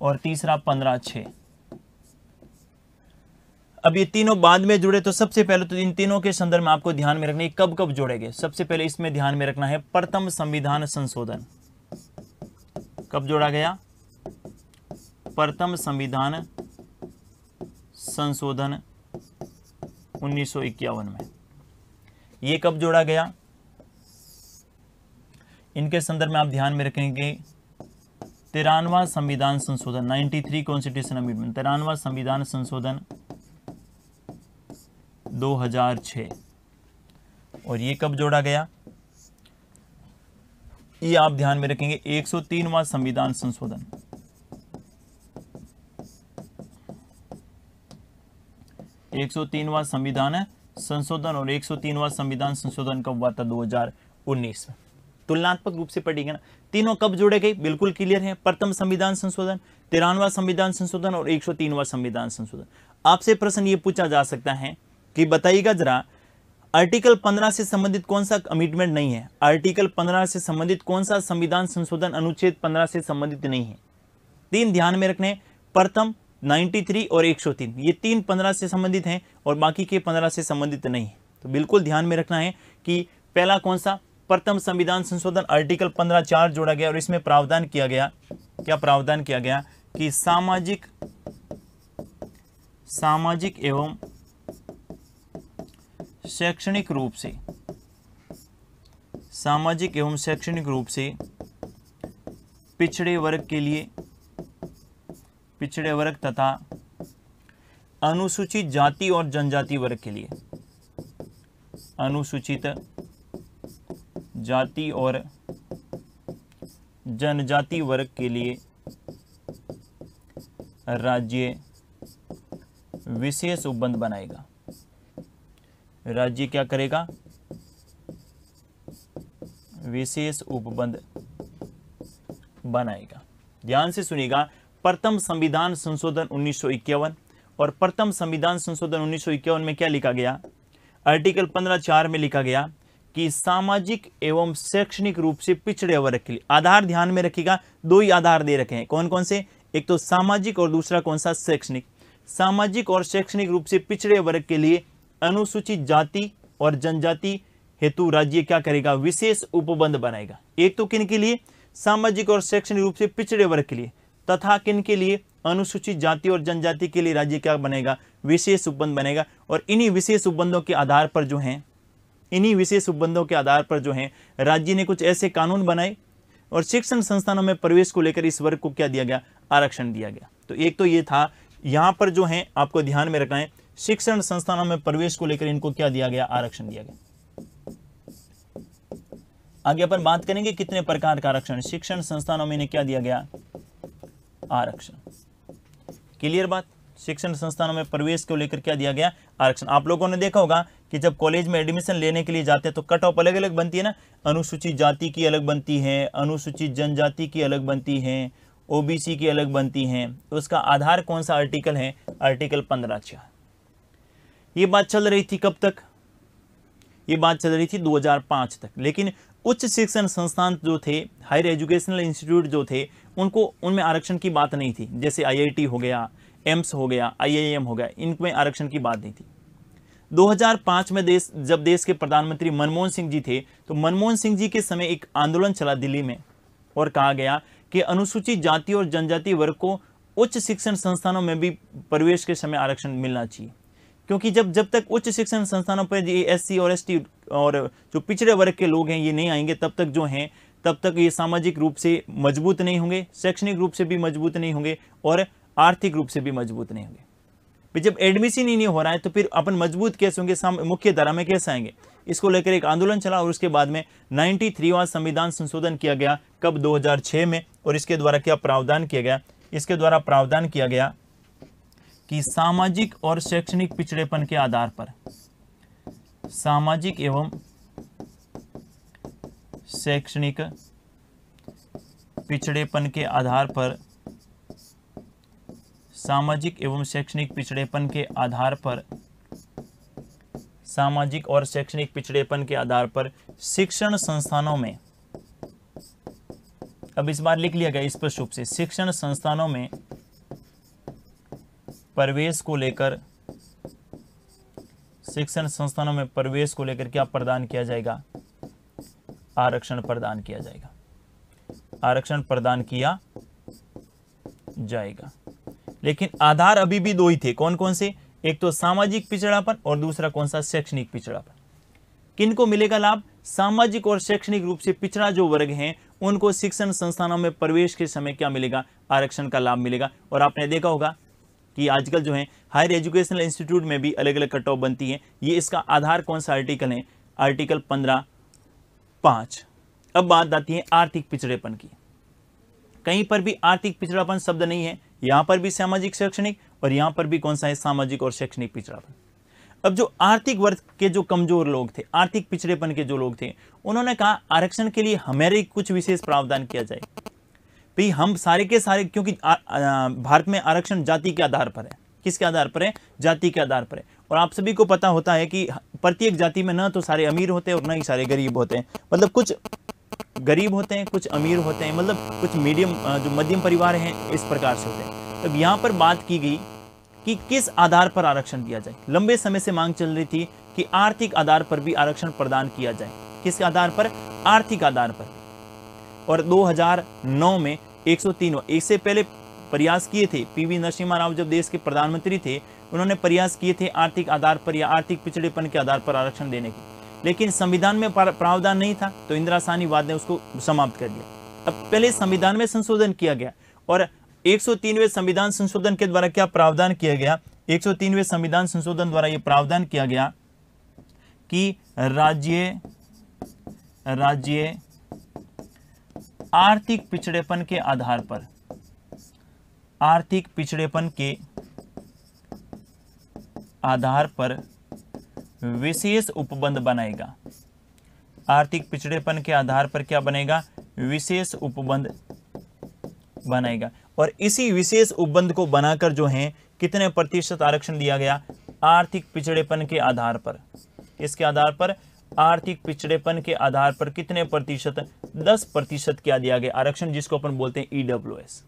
और तीसरा 15(6). अब ये तीनों बाद में जुड़े, तो सबसे पहले तो इन तीनों के संदर्भ में आपको ध्यान में रखना है कब कब जोड़े गए। सबसे पहले इसमें ध्यान में रखना है प्रथम संविधान संशोधन कब जोड़ा गया? प्रथम संविधान संशोधन 1951 में। ये कब जोड़ा गया? इनके संदर्भ में आप ध्यान में रखेंगे 93वां संविधान संशोधन 93 कॉन्स्टिट्यूशन अमेंडमेंट, 93वां संविधान संशोधन 2006। और ये कब जोड़ा गया? ये आप ध्यान में रखेंगे 103वां संविधान संशोधन, 103वां संविधान संशोधन। और 103वां संविधान संशोधन कब हुआ था? 2019 में। तुलनात्मक रूप से पढ़ेंगे ना, तीनों कब जोड़े गए? बिल्कुल क्लियर है। प्रथम संविधान संशोधन, 93वां संविधान संशोधन और 103वां संविधान संशोधन। आपसे प्रश्न ये पूछा जा सकता है कि बताइएगा जरा, आर्टिकल 15 से संबंधित कौन सा अमेंडमेंट नहीं है? आर्टिकल 15 से संबंधित कौन सा संविधान संशोधन अनुच्छेद 15 से संबंधित नहीं है? तीन ध्यान में रखने, प्रथम 93 और 103, ये तीन 15 से संबंधित हैं और बाकी के 15 से संबंधित नहीं है। तो बिल्कुल ध्यान में रखना है कि पहला कौन सा? प्रथम संविधान संशोधन आर्टिकल 15(4) जोड़ा गया और इसमें प्रावधान किया गया, क्या प्रावधान किया गया कि सामाजिक एवं शैक्षणिक रूप से पिछड़े वर्ग तथा अनुसूचित जाति और जनजाति वर्ग के लिए, अनुसूचित जाति और जनजाति वर्ग के लिए राज्य विशेष उपबंध बनाएगा। राज्य क्या करेगा? विशेष उपबंध बनाएगा। ध्यान से सुनिएगा, प्रथम संविधान संशोधन 1951 और प्रथम संविधान संशोधन 1951 में क्या लिखा गया? आर्टिकल 15(4) में लिखा गया कि सामाजिक एवं शैक्षणिक रूप से पिछड़े वर्ग के लिए, आधार ध्यान में रखिएगा, दो ही आधार दे रखे हैं। कौन कौन से? एक तो सामाजिक और दूसरा कौन सा? शैक्षणिक। सामाजिक और शैक्षणिक रूप से पिछड़े वर्ग के लिए अनुसूचित जाति और जनजाति हेतु राज्य क्या करेगा? विशेष उपबंध बनाएगा। एक तो किन के लिए? सामाजिक और शैक्षणिक रूप से पिछड़े वर्ग के लिए, तथा किन के लिए? अनुसूचित जाति और जनजाति के लिए राज्य क्या बनेगा? विशेष उपबंध बनेगा। और इन्हीं विशेष उपबंधों के आधार पर जो हैं राज्य ने कुछ ऐसे कानून बनाए और शिक्षण संस्थानों में प्रवेश को लेकर इस वर्ग को क्या दिया गया? आरक्षण दिया गया। तो एक तो ये था, यहां पर जो है आपको ध्यान में रखना है, शिक्षण संस्थानों में प्रवेश को लेकर इनको क्या दिया गया? आरक्षण दिया गया। आगे अपन बात करेंगे कितने प्रकार का आरक्षण शिक्षण संस्थानों में इन्हें क्या दिया गया? आरक्षण। क्लियर बात? शिक्षण संस्थानों में प्रवेश को लेकर क्या दिया गया? आरक्षण। आप लोगों ने देखा होगा कि जब कॉलेज में एडमिशन लेने के लिए जाते हैं तो कट ऑफ अलग अलग बनती है ना, अनुसूचित जाति की अलग बनती है, अनुसूचित जनजाति की अलग बनती है, ओबीसी की अलग बनती हैं। तो उसका आधार कौन सा आर्टिकल है? आर्टिकल 15(4). ये बात चल रही थी कब तक? ये बात चल रही थी 2005 तक। लेकिन उच्च शिक्षण संस्थान जो थे, हायर एजुकेशनल इंस्टीट्यूट जो थे, उनमें आरक्षण की बात नहीं थी। जैसे IIT हो गया, एम्स हो गया, IIM हो गया, इनमें आरक्षण की बात नहीं थी। 2005 में जब देश के प्रधानमंत्री मनमोहन सिंह जी थे, तो मनमोहन सिंह जी के समय एक आंदोलन चला दिल्ली में और कहा गया कि अनुसूचित जाति और जनजाति वर्ग को उच्च शिक्षण संस्थानों में भी प्रवेश के समय आरक्षण मिलना चाहिए। क्योंकि जब तक उच्च शिक्षण संस्थानों पर ये SC और ST और जो पिछड़े वर्ग के लोग हैं ये नहीं आएंगे, तब तक ये सामाजिक रूप से मजबूत नहीं होंगे, शैक्षणिक रूप से भी मजबूत नहीं होंगे और आर्थिक रूप से भी मजबूत नहीं होंगे। फिर जब एडमिशन ही नहीं हो रहा है तो फिर अपन मजबूत कैसे होंगे, मुख्य धारा में कैसे आएंगे? इसको लेकर एक आंदोलन चला और उसके बाद में 93वां संविधान संशोधन किया गया। कब? 2006 में। और इसके द्वारा क्या प्रावधान किया गया? इसके द्वारा प्रावधान किया गया कि सामाजिक और शैक्षणिक पिछड़ेपन के आधार पर, सामाजिक एवं शैक्षणिक पिछड़ेपन के आधार पर, सामाजिक एवं शैक्षणिक पिछड़ेपन के आधार पर, सामाजिक और शैक्षणिक पिछड़ेपन के आधार पर शिक्षण संस्थानों में, अब इस बार लिख लिया गया स्पष्ट रूप से, शिक्षण संस्थानों में प्रवेश को लेकर, शिक्षण संस्थानों में प्रवेश को लेकर क्या प्रदान किया जाएगा? आरक्षण प्रदान किया जाएगा। आरक्षण प्रदान किया जाएगा। लेकिन आधार अभी भी दो ही थे। कौन कौन से? एक तो सामाजिक पिछड़ापन और दूसरा कौन सा? शैक्षणिक पिछड़ापन। किनको मिलेगा लाभ? सामाजिक और शैक्षणिक रूप से पिछड़ा जो वर्ग हैं उनको शिक्षण संस्थानों में प्रवेश के समय क्या मिलेगा? आरक्षण का लाभ मिलेगा। और आपने देखा होगा कि आजकल जो है हायर एजुकेशनल इंस्टीट्यूट में भी अलग अलग कट ऑफ बनती है। ये इसका आधार कौन सा आर्टिकल है? आर्टिकल 15(5). अब बात आती है आर्थिक पिछड़ेपन की। कहीं पर भी आर्थिक पिछड़ापन शब्द नहीं है, यहां पर भी सामाजिक शैक्षणिक और यहां पर भी कौन सा है? सामाजिक और शैक्षणिक पिछड़ापन। अब जो आर्थिक वर्ग के जो कमजोर लोग थे, आर्थिक पिछड़ेपन के जो लोग थे, उन्होंने कहा आरक्षण के लिए हमारे कुछ विशेष प्रावधान किया जाए। भाई हम सारे के सारे, क्योंकि भारत में आरक्षण जाति के आधार पर है, किसके आधार पर है? जाति के आधार पर है। और आप सभी को पता होता है कि प्रत्येक जाति में न तो सारे अमीर होते हैं और न ही सारे गरीब होते हैं, मतलब कुछ गरीब होते हैं, कुछ अमीर होते हैं, मतलब कुछ मीडियम जो मध्यम परिवार हैं इस प्रकार से होते हैं। अब यहाँ पर बात की गई कि किस आधार पर आरक्षण दिया जाए। लंबे समय से मांग चल रही थी कि आर्थिक आधार पर भी आरक्षण प्रदान किया जाए। किस आधार पर? आर्थिक आधार पर। और 2009 में 103, इससे पहले प्रयास किए थे पीवी नरसिम्हा राव जब देश के प्रधानमंत्री थे, उन्होंने प्रयास किए थे आर्थिक आधार पर या आर्थिक पिछड़ेपन के आधार पर आरक्षण देने की, लेकिन संविधान में प्रावधान नहीं था तो इंदिरा साहनीवाद ने उसको समाप्त कर दिया। अब पहले संविधान में संशोधन किया गया और 103वें संविधान संशोधन के द्वारा क्या प्रावधान किया गया? 103वें संविधान संशोधन द्वारा यह प्रावधान किया गया कि राज्य आर्थिक पिछड़ेपन के आधार पर, आर्थिक पिछड़ेपन के आधार पर विशेष उपबंध बनाएगा। आर्थिक पिछड़ेपन के आधार पर क्या बनेगा? विशेष उपबंध बनाएगा। और इसी विशेष उपबंध को बनाकर जो है कितने प्रतिशत आरक्षण दिया गया? आर्थिक पिछड़ेपन के आधार पर। इसके आधार पर आर्थिक पिछड़ेपन के आधार पर कितने प्रतिशत? 10% क्या दिया गया आरक्षण, जिसको अपन बोलते हैं EWS।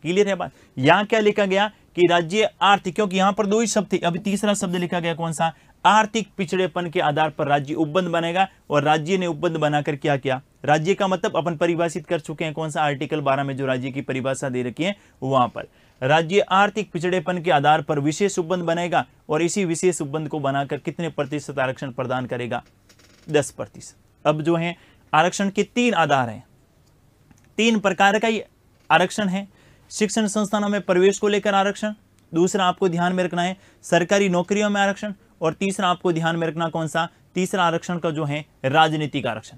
क्लियर है बात? यहां क्या लिखा गया कि राज्य आर्थिक, क्योंकि यहां पर दो ही शब्द थे, अभी तीसरा शब्द लिखा गया कौन सा? आर्थिक पिछड़ेपन के आधार पर राज्य उपबंध बनेगा। और राज्य ने उपबंध बनाकर क्या किया? राज्य का मतलब अपन परिभाषित कर चुके हैं, कौन सा? आर्टिकल 12 में जो राज्य की परिभाषा दे रखी है वहां पर राज्य आर्थिक पिछड़ेपन के आधार पर विशेष उपबंध बनेगा और इसी विशेष उपबंध को बनाकर कितने प्रतिशत आरक्षण प्रदान करेगा? 10%। अब जो है आरक्षण के 3 आधार हैं, 3 प्रकार का ये आरक्षण है। शिक्षण संस्थानों में प्रवेश को लेकर आरक्षण, दूसरा आपको ध्यान में रखना है सरकारी नौकरियों में आरक्षण, और तीसरा आपको ध्यान में रखना कौन सा? तीसरा आरक्षण का जो है राजनीतिक आरक्षण।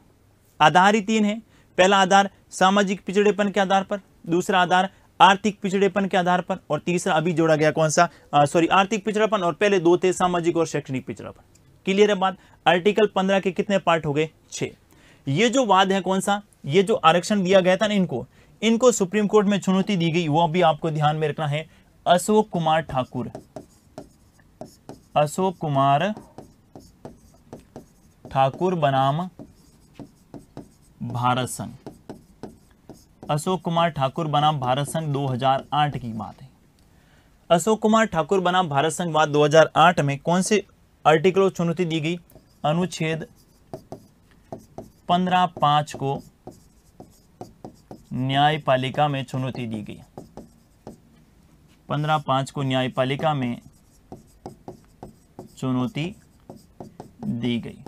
आधार ही 3 है। पहला आधार सामाजिक पिछड़ेपन के आधार पर, दूसरा आधार आर्थिक पिछड़ेपन के आधार पर, और तीसरा अभी जोड़ा गया कौन सा? आर्थिक पिछड़ेपन, और पहले 2 थे सामाजिक और शैक्षणिक पिछड़ेपन। क्लियर है बात? आर्टिकल 15 के कितने पार्ट हो गए? 6। ये जो वाद है कौन सा? ये जो आरक्षण दिया गया था ना, इनको सुप्रीम कोर्ट में चुनौती दी गई, वो भी आपको ध्यान में रखना है। अशोक कुमार ठाकुर बनाम भारत संघ, अशोक कुमार ठाकुर बनाम भारत संघ 2008 की बात है। अशोक कुमार ठाकुर बनाम भारत संघ बात 2008 में कौन से आर्टिकल को चुनौती दी गई? अनुच्छेद 15(5) को न्यायपालिका में चुनौती दी गई। 15(5) को न्यायपालिका में चुनौती दी गई।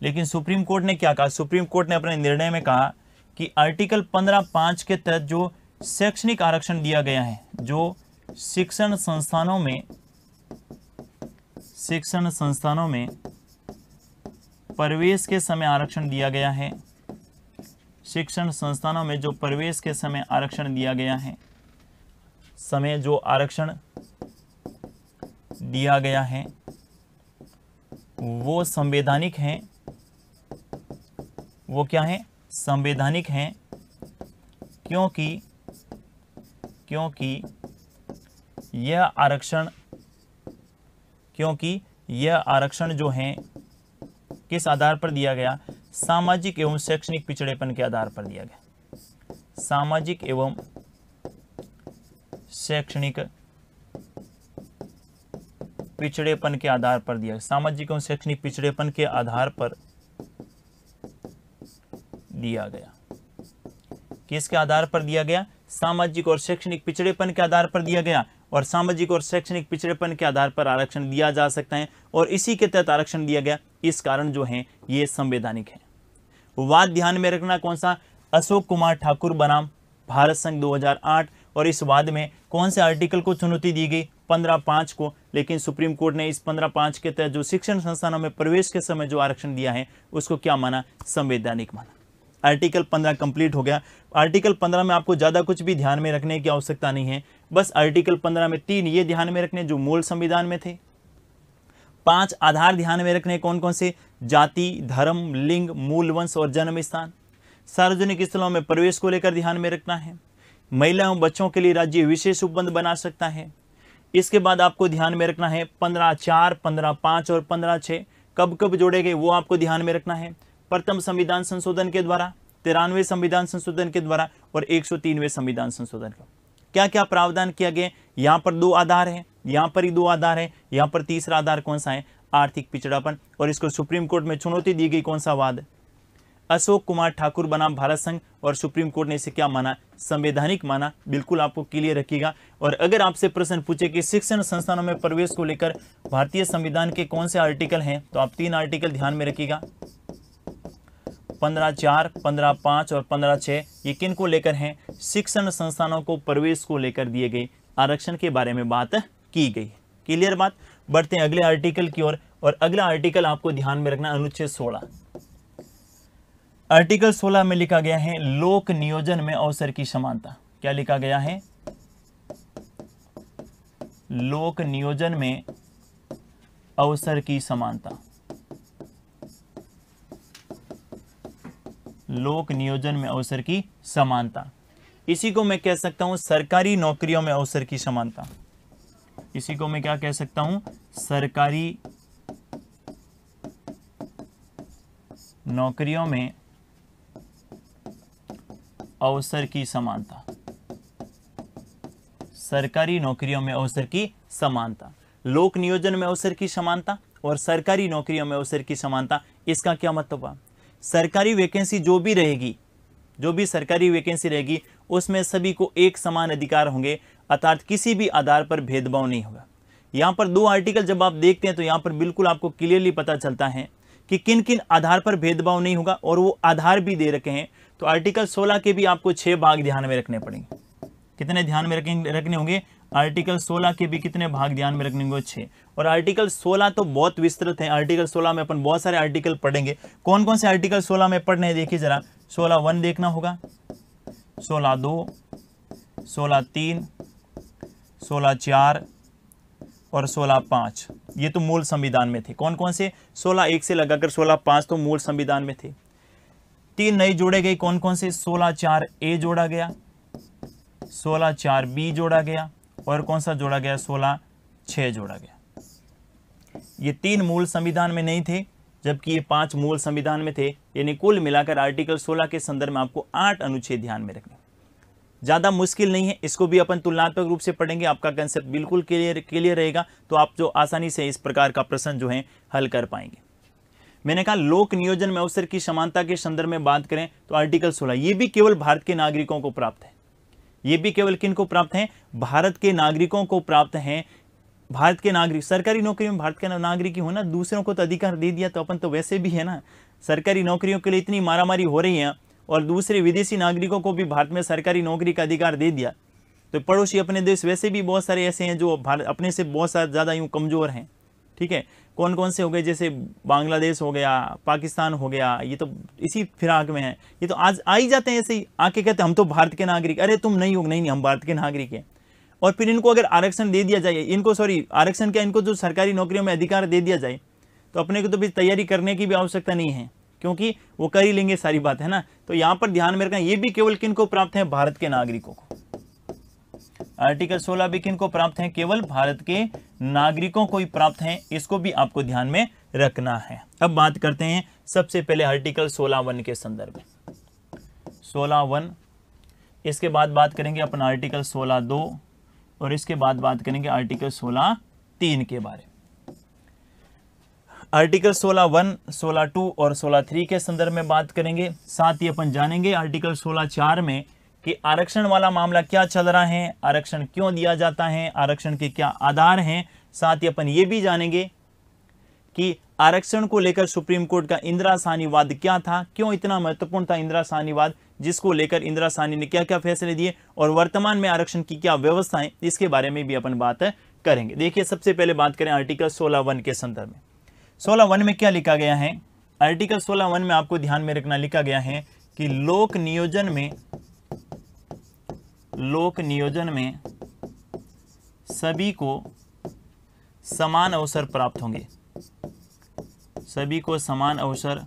लेकिन सुप्रीम कोर्ट ने क्या कहा? सुप्रीम कोर्ट ने अपने निर्णय में कहा कि आर्टिकल 15(5) के तहत जो शैक्षणिक आरक्षण दिया गया है, जो शिक्षण संस्थानों में प्रवेश के समय आरक्षण दिया गया है, शिक्षण संस्थानों में जो प्रवेश के समय आरक्षण दिया गया है, समय जो आरक्षण दिया गया है वो संवैधानिक है। वो क्या है? संवैधानिक है, क्योंकि यह आरक्षण जो है किस आधार पर दिया गया? सामाजिक एवं शैक्षणिक पिछड़ेपन के आधार पर दिया गया। सामाजिक एवं शैक्षणिक पिछड़ेपन के आधार पर दिया। सामाजिक एवं शैक्षणिक पिछड़ेपन के आधार पर दिया गया। किसके आधार पर दिया गया? सामाजिक और शैक्षणिक पिछड़ेपन के आधार पर दिया गया। और सामाजिक और शैक्षणिक पिछड़ेपन के आधार पर आरक्षण दिया जा सकता है और इसी के तहत आरक्षण दिया गया। इस कारण जो है ये संवैधानिक है। वाद ध्यान में रखना कौन सा? अशोक कुमार ठाकुर बनाम भारत संघ 2008। और इस वाद में कौन से आर्टिकल को चुनौती दी गई? 15(5) को। लेकिन सुप्रीम कोर्ट ने इस 15(5) के तहत जो शिक्षण संस्थानों में प्रवेश के समय जो आरक्षण दिया है उसको क्या माना? संवैधानिक माना। आर्टिकल 15 कंप्लीट हो गया। आर्टिकल 15 में आपको ज्यादा कुछ भी ध्यान में रखने की आवश्यकता नहीं है। बस आर्टिकल 15 में 3 ये ध्यान में रखने जो मूल संविधान में थे। 5 आधार ध्यान में रखने कौन कौन से? जाति, धर्म, लिंग, मूल वंश और जन्म स्थान। सार्वजनिक स्थलों में प्रवेश को लेकर ध्यान में रखना है। महिला एवं बच्चों के लिए राज्य विशेष उपबंध बना सकता है। इसके बाद आपको ध्यान में रखना है 15/4, 15/5 और 15/6 कब कब जोड़े गए वो आपको ध्यान में रखना है। प्रथम संविधान संशोधन के द्वारा, 93वें संविधान संशोधन के द्वारा और 103वें संविधान संशोधन का क्या क्या प्रावधान किया गया। यहाँ पर 2 आधार हैं, यहाँ पर ही 2 आधार है, यहाँ पर तीसरा आधार कौन सा है, आर्थिक पिछड़ापन। और इसको सुप्रीम कोर्ट में चुनौती दी गई, कौन सा वाद, अशोक कुमार ठाकुर बनाम भारत संघ, और सुप्रीम कोर्ट ने इसे क्या माना, संवैधानिक माना। बिल्कुल आपको क्लियर रखिएगा। और अगर आपसे प्रश्न पूछे कि शिक्षण संस्थानों में प्रवेश को लेकर भारतीय संविधान के कौन से आर्टिकल हैं, तो आप 3 आर्टिकल ध्यान में रखिएगा, 15/4, 15/5 और 15/6। ये किन को लेकर हैं, शिक्षण संस्थानों को प्रवेश को लेकर दिए गए आरक्षण के बारे में बात की गई। क्लियर बात। बढ़ते हैं अगले आर्टिकल की ओर, और अगला आर्टिकल आपको ध्यान में रखना अनुच्छेद 16। आर्टिकल 16 में लिखा गया है लोक नियोजन में अवसर की समानता। क्या लिखा गया है, लोक नियोजन में अवसर की समानता। लोक नियोजन में अवसर की समानता, इसी को मैं कह सकता हूं सरकारी नौकरियों में अवसर की समानता। इसी को मैं क्या कह सकता हूं, सरकारी नौकरियों में अवसर की समानता। सरकारी नौकरियों में अवसर की समानता, लोक नियोजन में अवसर की समानता और सरकारी नौकरियों में अवसर की समानता। इसका क्या मतलब है, सरकारी वैकेंसी जो भी रहेगी, जो भी सरकारी वैकेंसी रहेगी उसमें सभी को एक समान अधिकार होंगे, अर्थात किसी भी आधार पर भेदभाव नहीं होगा। यहाँ पर 2 आर्टिकल जब आप देखते हैं तो यहाँ पर बिल्कुल आपको क्लियरली पता चलता है कि किन किन आधार पर भेदभाव नहीं होगा, और वो आधार भी दे रखे हैं। तो आर्टिकल 16 के भी आपको 6 भाग ध्यान में रखने पड़ेंगे। कितने ध्यान में रखने होंगे, आर्टिकल 16 के भी कितने भाग ध्यान में रखने होंगे, 6। और आर्टिकल 16 तो बहुत विस्तृत है। आर्टिकल 16 में अपन बहुत सारे आर्टिकल पढ़ेंगे। कौन कौन से आर्टिकल 16 में पढ़ने हैं देखिए जरा। 16(1) देखना होगा, 16(2), 16(3), 16(4) और 16(5). ये तो मूल संविधान में थे। कौन कौन से, 16(1) से लगाकर 16(5) तो मूल संविधान में थे। 3 नए जोड़े गए, कौन कौन से, 16(4)A जोड़ा गया, 16(4)B जोड़ा गया, और कौन सा जोड़ा गया, 16(6) जोड़ा गया। ये 3 मूल संविधान में नहीं थे, जबकि ये 5 मूल संविधान में थे। यानी कुल मिलाकर आर्टिकल 16 के संदर्भ में आपको 8 अनुच्छेद ध्यान में रखने। ज्यादा मुश्किल नहीं है, इसको भी अपन तुलनात्मक रूप से पढ़ेंगे, आपका कंसेप्ट बिल्कुल क्लियर रहेगा। तो आप जो आसानी से इस प्रकार का प्रश्न जो है हल कर पाएंगे। मैंने कहा लोक नियोजन में अवसर की समानता के संदर्भ में बात करें तो आर्टिकल 16 ये भी केवल भारत के नागरिकों को प्राप्त है। ये भी केवल किन को प्राप्त है, भारत के नागरिकों को प्राप्त है। भारत के नागरिक, सरकारी नौकरी में भारत के नागरिक ही हो ना, दूसरों को तो अधिकार दे दिया तो अपन तो वैसे भी है ना। सरकारी नौकरियों के लिए इतनी मारामारी हो रही है और दूसरे विदेशी नागरिकों को भी भारत में सरकारी नौकरी का अधिकार दे दिया, तो पड़ोसी अपने देश वैसे भी बहुत सारे ऐसे हैं जो भारत अपने से बहुत सारे ज़्यादा यूँ कमज़ोर हैं। ठीक है, कौन कौन से हो गए, जैसे बांग्लादेश हो गया, पाकिस्तान हो गया, ये तो इसी फिराक में है। ये तो आज आ ही जाते हैं ऐसे ही, आके कहते हैं हम तो भारत के नागरिक। अरे तुम नहीं हो, नहीं हम भारत के नागरिक हैं। और फिर इनको अगर आरक्षण दे दिया जाए, इनको आरक्षण क्या, इनको जो सरकारी नौकरियों में अधिकार दे दिया जाए तो अपने को तो भी तैयारी करने की भी आवश्यकता नहीं है, क्योंकि वो कर ही लेंगे सारी बात, है ना। तो यहाँ पर ध्यान में रखना, ये भी केवल किन को प्राप्त है, भारत के नागरिकों को। आर्टिकल 16 भी किन को प्राप्त है, केवल भारत के नागरिकों को ही प्राप्त है। इसको भी आपको ध्यान में रखना है। अब बात करते हैं सबसे पहले आर्टिकल 16(1) के संदर्भ में। 16(1), इसके बाद बात करेंगे अपन आर्टिकल 16(2) और इसके बाद बात करेंगे आर्टिकल 16(3) के बारे में। आर्टिकल 16(1), 16(2) और 16(3) के संदर्भ में बात करेंगे। साथ ही अपन जानेंगे आर्टिकल 16(4) में कि आरक्षण वाला मामला क्या चल रहा है, आरक्षण क्यों दिया जाता है, आरक्षण के क्या आधार हैं। साथ ही अपन ये भी जानेंगे कि आरक्षण को लेकर सुप्रीम कोर्ट का इंदिरा साहनीवाद क्या था, क्यों इतना महत्वपूर्ण था इंदिरा साहनीवाद, जिसको लेकर इंदिरा साहनी ने क्या क्या फैसले दिए, और वर्तमान में आरक्षण की क्या व्यवस्था है, इसके बारे में भी अपन बात करेंगे। देखिए सबसे पहले बात करें आर्टिकल 16(1) के संदर्भ में। 16(1) में क्या लिखा गया है, आर्टिकल 16(1) में आपको ध्यान में रखना लिखा गया है कि लोक नियोजन में सभी को समान अवसर प्राप्त होंगे। सभी को समान अवसर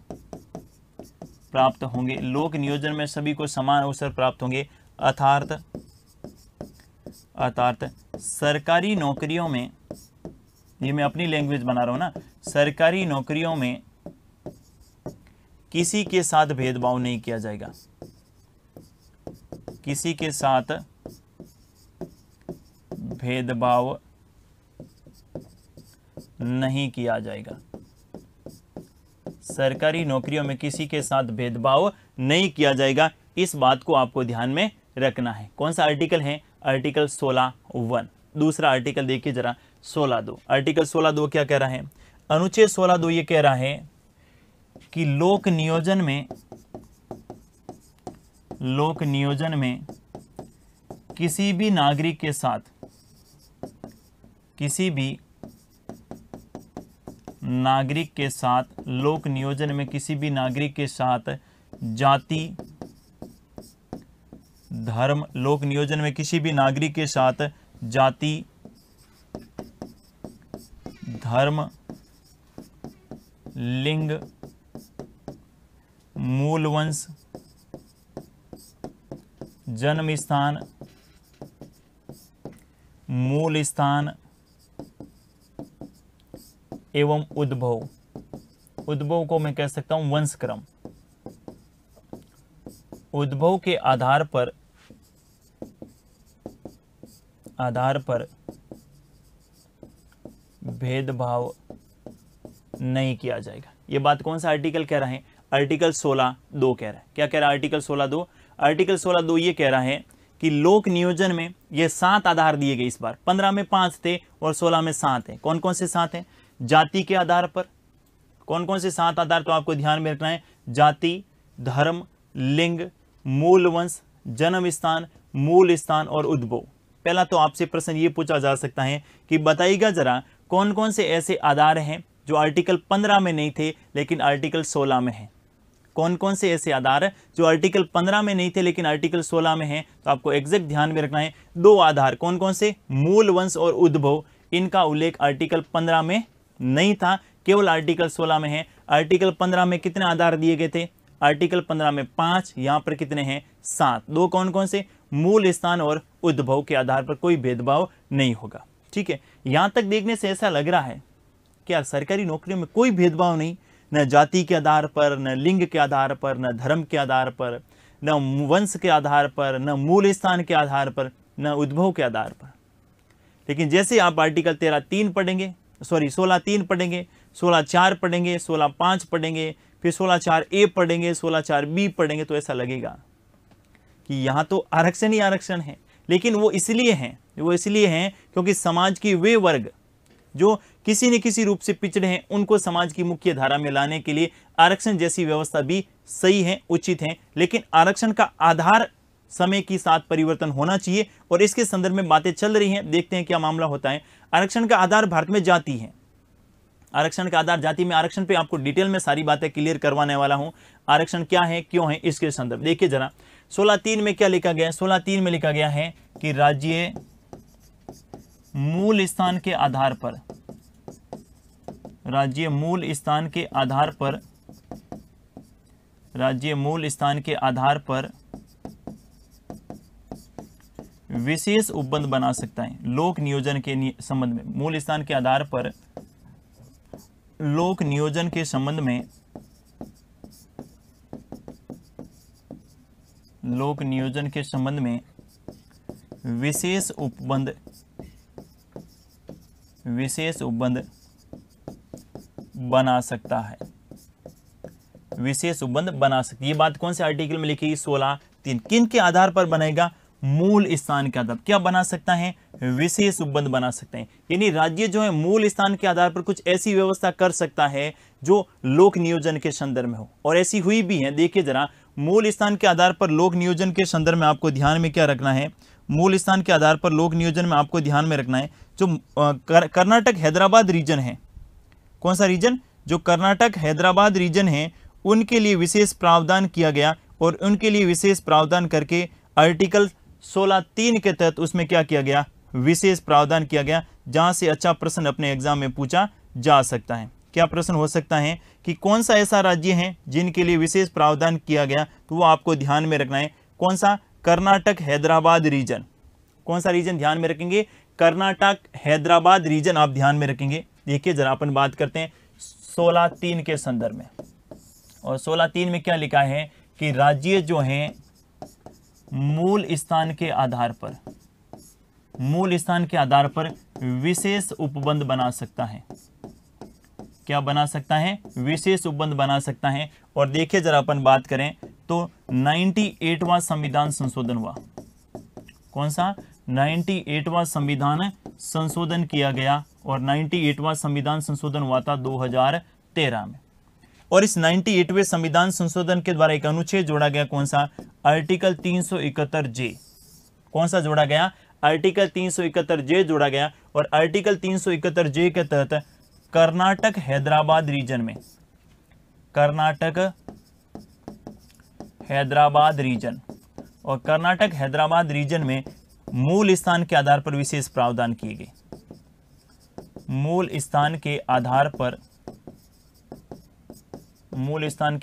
प्राप्त होंगे। लोक नियोजन में सभी को समान अवसर प्राप्त होंगे, अर्थात सरकारी नौकरियों में, ये मैं अपनी लैंग्वेज बना रहा हूं ना, सरकारी नौकरियों में किसी के साथ भेदभाव नहीं किया जाएगा, किसी के साथ भेदभाव नहीं किया जाएगा। सरकारी नौकरियों में किसी के साथ भेदभाव नहीं किया जाएगा, इस बात को आपको ध्यान में रखना है। कौन सा आर्टिकल है? आर्टिकल 16(1). दूसरा आर्टिकल देखिए जरा 16(2). आर्टिकल 16(2) क्या कह रहा है? अनुच्छेद 16(2) ये कह रहा है कि लोक नियोजन में किसी भी नागरिक के साथ, लोक नियोजन में किसी भी नागरिक के साथ जाति, धर्म, लोक नियोजन में किसी भी नागरिक के साथ जाति, धर्म, लिंग, मूल वंश, जन्म स्थान, मूल स्थान एवं उद्भव, उद्भव को मैं कह सकता हूं वंश क्रम, उद्भव के आधार पर भेदभाव नहीं किया जाएगा। ये बात कौन सा आर्टिकल कह रहा है? आर्टिकल 16(2) कह रहा है। क्या कह रहा है आर्टिकल 16(2)? आर्टिकल 16(2) ये कह रहा है कि लोक नियोजन में ये 7 आधार दिए गए। इस बार 15 में 5 थे और 16 में 7 है। कौन कौन से 7 हैं? जाति के आधार पर। कौन कौन से 7 आधार तो आपको ध्यान में रखना है? जाति, धर्म, लिंग, मूल वंश, जन्म स्थान, मूल स्थान और उद्भव। पहला तो आपसे प्रश्न ये पूछा जा सकता है कि बताइएगा जरा कौन कौन से ऐसे आधार हैं जो आर्टिकल 15 में नहीं थे लेकिन आर्टिकल 16 में हैं। कौन कौन से ऐसे आधार जो आर्टिकल 15 में नहीं थे लेकिन आर्टिकल 16 में हैं? तो आपको एग्जैक्ट ध्यान में रखना है। 2 आधार कौन कौन से? मूल वंश और उद्भव। इनका उल्लेख आर्टिकल 15 में नहीं था, केवल आर्टिकल 16 में है। आर्टिकल 15 में कितने आधार दिए गए थे? आर्टिकल 15 में 5, यहाँ पर कितने हैं? 7। 2 कौन कौन से? मूल स्थान और उद्भव के आधार पर कोई भेदभाव नहीं होगा। ठीक है, यहाँ तक देखने से ऐसा लग रहा है कि यार सरकारी नौकरियों में कोई भेदभाव नहीं, न जाति के आधार पर, न लिंग के आधार पर, न धर्म के आधार पर, न वंश के आधार पर, न मूल स्थान के आधार पर, न उद्भव के आधार पर। लेकिन जैसे आप आर्टिकल 13(3) पढ़ेंगे, 16(3) पढ़ेंगे, 16(4) पढ़ेंगे, 16(5) पढ़ेंगे, फिर 16(4)A पढ़ेंगे, 16(4)B पढ़ेंगे, तो ऐसा लगेगा कि यहाँ तो आरक्षण ही आरक्षण है। लेकिन वो इसलिए हैं क्योंकि समाज के वे वर्ग जो किसी न किसी रूप से पिछड़े हैं उनको समाज की मुख्य धारा में लाने के लिए आरक्षण जैसी व्यवस्था भी सही है, उचित है। लेकिन आरक्षण का आधार समय के साथ परिवर्तन होना चाहिए और इसके संदर्भ में बातें चल रही हैं। देखते हैं क्या मामला होता है। आरक्षण का आधार भारत में जाति है। आरक्षण का आधार जाति में, आरक्षण पे आपको डिटेल में सारी बातें क्लियर करवाने वाला हूं। आरक्षण क्या है, क्यों है, इसके संदर्भ देखिए जरा। 16(3) में क्या लिखा गया है? 16(3) में लिखा गया है कि राज्य मूल स्थान के आधार पर, राज्य मूल स्थान के आधार पर, राज्य मूल स्थान के आधार पर विशेष उपबंध बना सकता है। लोक नियोजन के संबंध में, मूल स्थान के आधार पर लोक नियोजन के संबंध में, लोक नियोजन के संबंध में विशेष उपबंध बना सकता है। विशेष उपबंध बना सकती है। ये बात कौन से आर्टिकल में लिखी? 16(3). किन के आधार पर बनेगा? मूल स्थान के आधार। क्या बना सकता है? विशेष उपबंध बना सकते हैं। यानी राज्य जो है मूल स्थान के आधार पर कुछ ऐसी व्यवस्था कर सकता है जो लोक नियोजन के संदर्भ में हो, और ऐसी हुई भी है। देखिए जरा, मूल स्थान के आधार पर लोक नियोजन के संदर्भ में आपको ध्यान में क्या रखना है? मूल स्थान के आधार पर लोक नियोजन में आपको ध्यान में रखना है जो कर्नाटक हैदराबाद रीजन है। कौन सा रीजन? जो कर्नाटक हैदराबाद रीजन है, उनके लिए विशेष प्रावधान किया गया और उनके लिए विशेष प्रावधान करके आर्टिकल 16(3) के तहत उसमें क्या किया गया? विशेष प्रावधान किया गया, जहां से अच्छा प्रश्न अपने एग्जाम में पूछा जा सकता है। क्या प्रश्न हो सकता है कि कौन सा ऐसा राज्य है जिनके लिए विशेष प्रावधान किया गया? तो वो आपको ध्यान में रखना है। कौन सा? कर्नाटक हैदराबाद रीजन। कौन सा रीजन ध्यान में रखेंगे? कर्नाटक हैदराबाद रीजन आप ध्यान में रखेंगे। देखिए जरा अपन बात करते हैं 16(3) के संदर्भ में, और 16(3) में क्या लिखा है कि राज्य जो हैं मूल स्थान के आधार पर विशेष उपबंध बना सकता है। क्या बना सकता है? विशेष उपबंध बना सकता है। और देखिए जरा अपन बात करें तो 98वां संविधान संशोधन हुआ। कौन सा? 98वां संविधान संशोधन किया गया, और 98वां संविधान संशोधन हुआ था 2013 में। और इस 98वें संविधान संशोधन के द्वारा एक अनुच्छेद जोड़ा गया। कौन सा? Article 371J। कौन सा जोड़ा गया? आर्टिकल 371J जोड़ा गया। और आर्टिकल 371J के तहत कर्नाटक हैदराबाद रीजन में, कर्नाटक हैदराबाद रीजन और कर्नाटक हैदराबाद रीजन में मूल स्थान के आधार पर विशेष प्रावधान किए गए। मूल स्थान के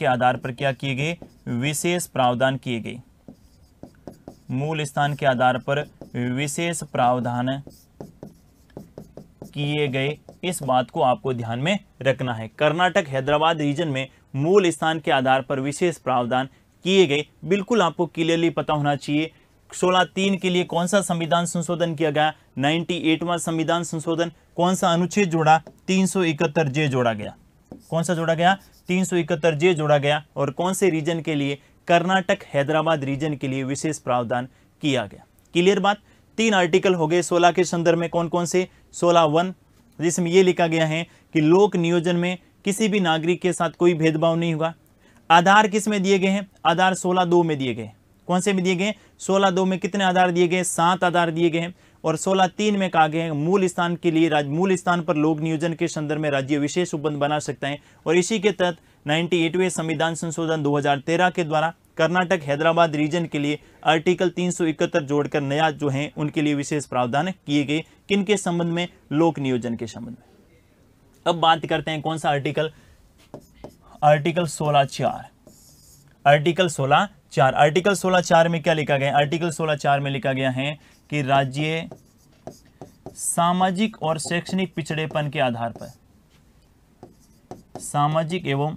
आधार पर क्या किए गए? विशेष प्रावधान किए गए। मूल स्थान के आधार पर विशेष प्रावधान किए गए। इस बात को आपको ध्यान में रखना है। कर्नाटक हैदराबाद रीजन में मूल स्थान के आधार पर विशेष प्रावधान किए गए। बिल्कुल आपको क्लियरली पता होना चाहिए 16(3) के लिए कौन सा संविधान संशोधन किया गया? 98वां संविधान संशोधन। कौन सा अनुच्छेद जोड़ा? 371J जोड़ा गया। कौन सा जोड़ा गया? 371J जोड़ा गया। और कौन से रीजन के लिए? कर्नाटक हैदराबाद रीजन के लिए विशेष प्रावधान किया गया। क्लियर बात? 3 आर्टिकल हो गए 16 के संदर्भ में। कौन कौन से? 16(1) जिसमें यह लिखा गया है कि लोक नियोजन में किसी भी नागरिक के साथ कोई भेदभाव नहीं होगा। आधार किस में दिए गए हैं? आधार 16(2) में दिए गए। कौन से में दिए गए? 16(2) में कितने आधार दिए गए? 7 आधार दिए गए हैं। और 16(3) में कहा गया है मूल स्थान के लिए मूल स्थान पर लोक नियोजन के संदर्भ में राज्य विशेष उपबंध बना सकता है। और इसी के तहत 98वें संविधान संशोधन 2013 के द्वारा कर्नाटक हैदराबाद रीजन के लिए आर्टिकल 371 जोड़कर नया जो है उनके लिए विशेष प्रावधान किए गए। किन के संबंध में? लोक नियोजन के संबंध में। अब बात करते हैं कौन सा आर्टिकल? आर्टिकल 16(4). आर्टिकल 16(4). आर्टिकल 16(4) में क्या लिखा गया? आर्टिकल 16(4) में लिखा गया है कि राज्य सामाजिक और शैक्षणिक पिछड़ेपन के आधार पर, सामाजिक एवं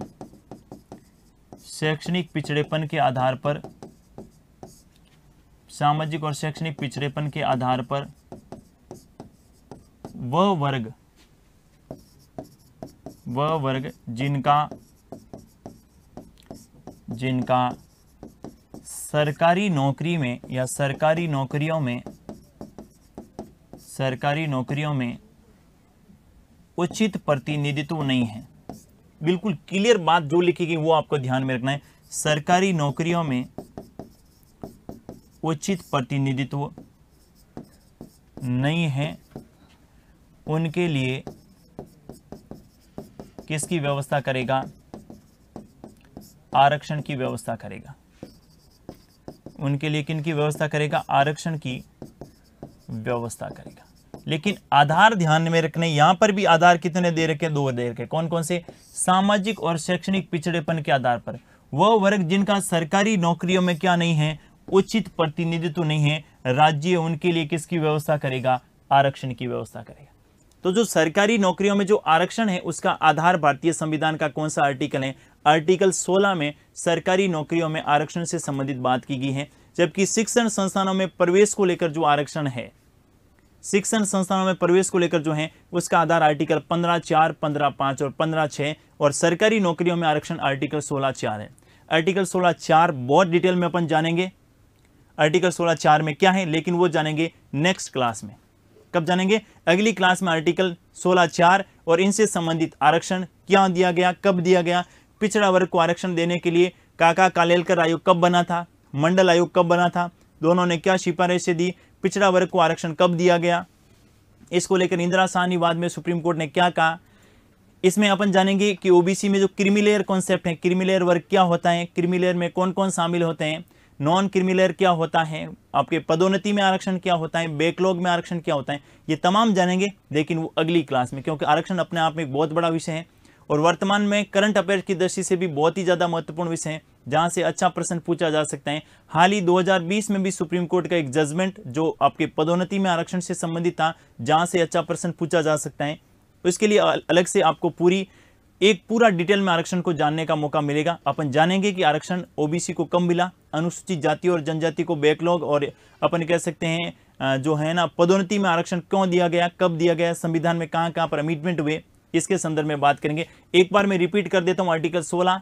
शैक्षणिक पिछड़ेपन के आधार पर, सामाजिक और शैक्षणिक पिछड़ेपन के आधार पर वह वर्ग जिनका सरकारी नौकरी में या सरकारी नौकरियों में उचित प्रतिनिधित्व नहीं है। बिल्कुल क्लियर बात जो लिखी गई वो आपको ध्यान में रखना है। सरकारी नौकरियों में उचित प्रतिनिधित्व नहीं है, उनके लिए किसकी व्यवस्था करेगा? आरक्षण की व्यवस्था करेगा। उनके लिए किन की व्यवस्था करेगा? आरक्षण की व्यवस्था करेगा। लेकिन आधार ध्यान में रखने, यहां पर भी आधार कितने दे रखे? 2 दे रखे। कौन कौन से? सामाजिक और शैक्षणिक पिछड़ेपन के आधार पर वह वर्ग जिनका सरकारी नौकरियों में क्या नहीं है? उचित प्रतिनिधित्व नहीं है, राज्य उनके लिए किसकी व्यवस्था करेगा? आरक्षण की व्यवस्था करेगा। तो जो सरकारी नौकरियों में जो आरक्षण है उसका आधार भारतीय संविधान का कौन सा आर्टिकल है? आर्टिकल 16 में सरकारी नौकरियों में आरक्षण से संबंधित बात की गई है। जबकि शिक्षण संस्थानों में प्रवेश को लेकर जो आरक्षण है, शिक्षण संस्थानों में प्रवेश को लेकर जो है उसका आधार आर्टिकल 15(4), 15(5) और 15(6) और सरकारी नौकरियों में आरक्षण आर्टिकल 16(4) है। आर्टिकल 16(4) बहुत डिटेल में अपन जानेंगे आर्टिकल 16(4) में क्या है, लेकिन वो जानेंगे नेक्स्ट क्लास में। कब जानेंगे? अगली क्लास में आर्टिकल 16(4) और इनसे संबंधित आरक्षण क्या दिया गया, कब दिया गया, पिछड़ा वर्ग को आरक्षण देने के लिए काका कालेलकर आयोग कब बना था, मंडल आयोग कब बना था, दोनों ने क्या सिफारिशें दी, पिछड़ा वर्ग को आरक्षण कब दिया गया, इसको लेकर इंदिरा साहनी वाद में सुप्रीम कोर्ट ने क्या कहा। इसमें अपन जानेंगे कि ओबीसी में जो क्रीमीलेयर कॉन्सेप्ट है, क्रीमीलेयर वर्ग क्या होता है, क्रीमीलेयर में कौन कौन शामिल होते हैं, नॉन क्रीमीलेयर क्या होता है, आपके पदोन्नति में आरक्षण क्या होता है, बैकलॉग में आरक्षण क्या होता है, ये तमाम जानेंगे, लेकिन वो अगली क्लास में, क्योंकि आरक्षण अपने आप में एक बहुत बड़ा विषय है और वर्तमान में करंट अफेयर की दृष्टि से भी बहुत ही ज़्यादा महत्वपूर्ण विषय है, जहां से अच्छा प्रश्न पूछा जा सकता है। हाल ही 2020 में भी सुप्रीम कोर्ट का एक जजमेंट जो आपके पदोन्नति में आरक्षण से संबंधित था, जहां से अच्छा प्रश्न पूछा जा सकता है। इसके लिए अलग से आपको पूरा डिटेल में आरक्षण को जानने का मौका मिलेगा। अपन जानेंगे कि आरक्षण ओबीसी को कब मिला, अनुसूचित जाति और जनजाति को बैकलॉग, और अपन कह सकते हैं जो है ना पदोन्नति में आरक्षण क्यों दिया गया, कब दिया गया, संविधान में कहां कहां पर अमेंडमेंट हुए, इसके संदर्भ में बात करेंगे। एक बार मैं रिपीट कर देता हूं, आर्टिकल 14,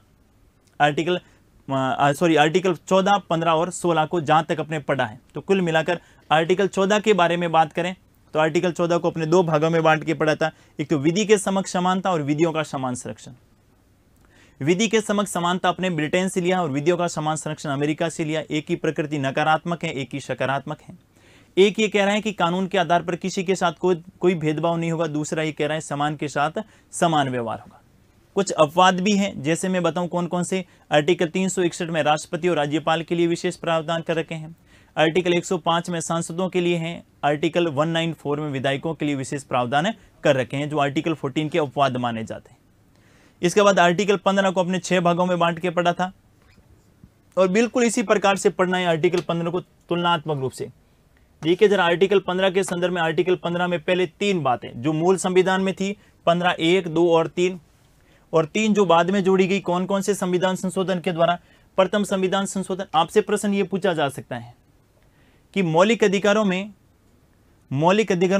15 और 16 को जहां तक अपने पढ़ा है। तो कुल मिलाकर आर्टिकल 14 के बारे में बात करें तो आर्टिकल 14 को अपने दो भागों में बांट के पढ़ा था। एक तो विधि के समक्ष समानता और विधियों का समान संरक्षण। विधि के समक्ष समानता अपने ब्रिटेन से लिया और विधियों का समान संरक्षण अमेरिका से लिया। एक ही प्रकृति नकारात्मक है, एक ही सकारात्मक है। एक ये कह रहा है कि कानून के आधार पर किसी के साथ कोई भेदभाव नहीं होगा, दूसरा ये कह रहा है समान के साथ समान व्यवहार होगा। कुछ अपवाद भी हैं, जैसे मैं बताऊं कौन कौन से। आर्टिकल 361 में राष्ट्रपति और राज्यपाल के लिए विशेष प्रावधान कर रखे हैं। आर्टिकल 105 में सांसदों के लिए हैं। आर्टिकल 194 में विधायकों के लिए विशेष प्रावधान कर रखे हैं, जो आर्टिकल 14 के अपवाद माने जाते हैं। इसके बाद आर्टिकल 15 को अपने 6 भागों में बांट के पढ़ा था, और बिल्कुल इसी प्रकार से पढ़ना है आर्टिकल 15 को तुलनात्मक रूप से। देखिए जरा आर्टिकल 15 के संदर्भ में, आर्टिकल 15 में पहले 3 बातें जो मूल संविधान में थी, 15 1, 2 और 3, और 3 जो बाद में जोड़ी गई। कौन कौन से संविधान संशोधन के द्वारा? प्रथम संविधान संशोधन। आपसे प्रश्न ये पूछा जा सकता है कि मौलिक अधिकारों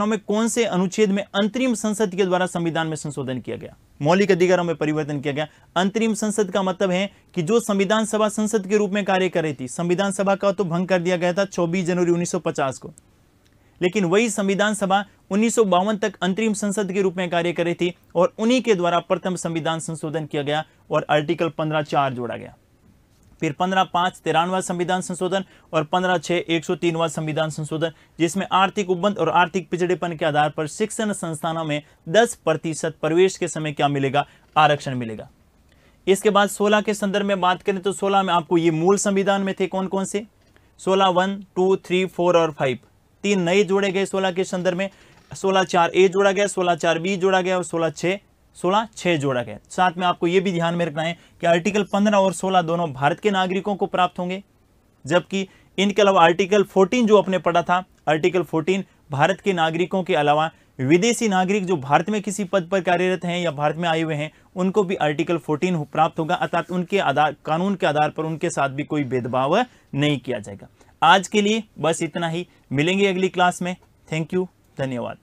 में कौन से अनुच्छेद में अंतरिम संसद के द्वारा संविधान में संशोधन किया गया, मौलिक अधिकारों में परिवर्तन किया गया। अंतरिम संसद का मतलब है कि जो संविधान सभा संसद के रूप में कार्य कर रही थी, संविधान सभा का तो भंग कर दिया गया था 24 जनवरी 1950 को, लेकिन वही संविधान सभा 1952 तक अंतरिम संसद के रूप में कार्य कर रही थी, और उन्हीं के द्वारा प्रथम संविधान संशोधन किया गया और आर्टिकल 15(4) जोड़ा गया। फिर 15(5) 93वां संविधान संशोधन, और 15(6) 103वां संविधान संशोधन, जिसमें आर्थिक उपबंध और आर्थिक पिछड़ेपन के आधार पर शिक्षण संस्थानों में 10% प्रवेश के समय क्या मिलेगा? आरक्षण मिलेगा। इसके बाद 16 के संदर्भ में बात करें तो 16 में आपको ये मूल संविधान में थे कौन कौन से? 16 1, 2, 3, 4 और 5, 3 नए जोड़े गए 16 के संदर्भ में। 16(4)A जोड़ा गया, 16(4)B जोड़ा गया और 16(6) जोड़ा गया। साथ में आपको यह भी ध्यान में रखना है कि आर्टिकल 15 और 16 दोनों भारत के नागरिकों को प्राप्त होंगे, जबकि इनके अलावा आर्टिकल 14 जो आपने पढ़ा था, आर्टिकल 14 भारत के नागरिकों के अलावा विदेशी नागरिक जो भारत में किसी पद पर कार्यरत हैं या भारत में आए हुए हैं, उनको भी आर्टिकल 14 प्राप्त होगा। अर्थात उनके कानून के आधार पर उनके साथ भी कोई भेदभाव नहीं किया जाएगा। आज के लिए बस इतना ही, मिलेंगे अगली क्लास में। थैंक यू, धन्यवाद।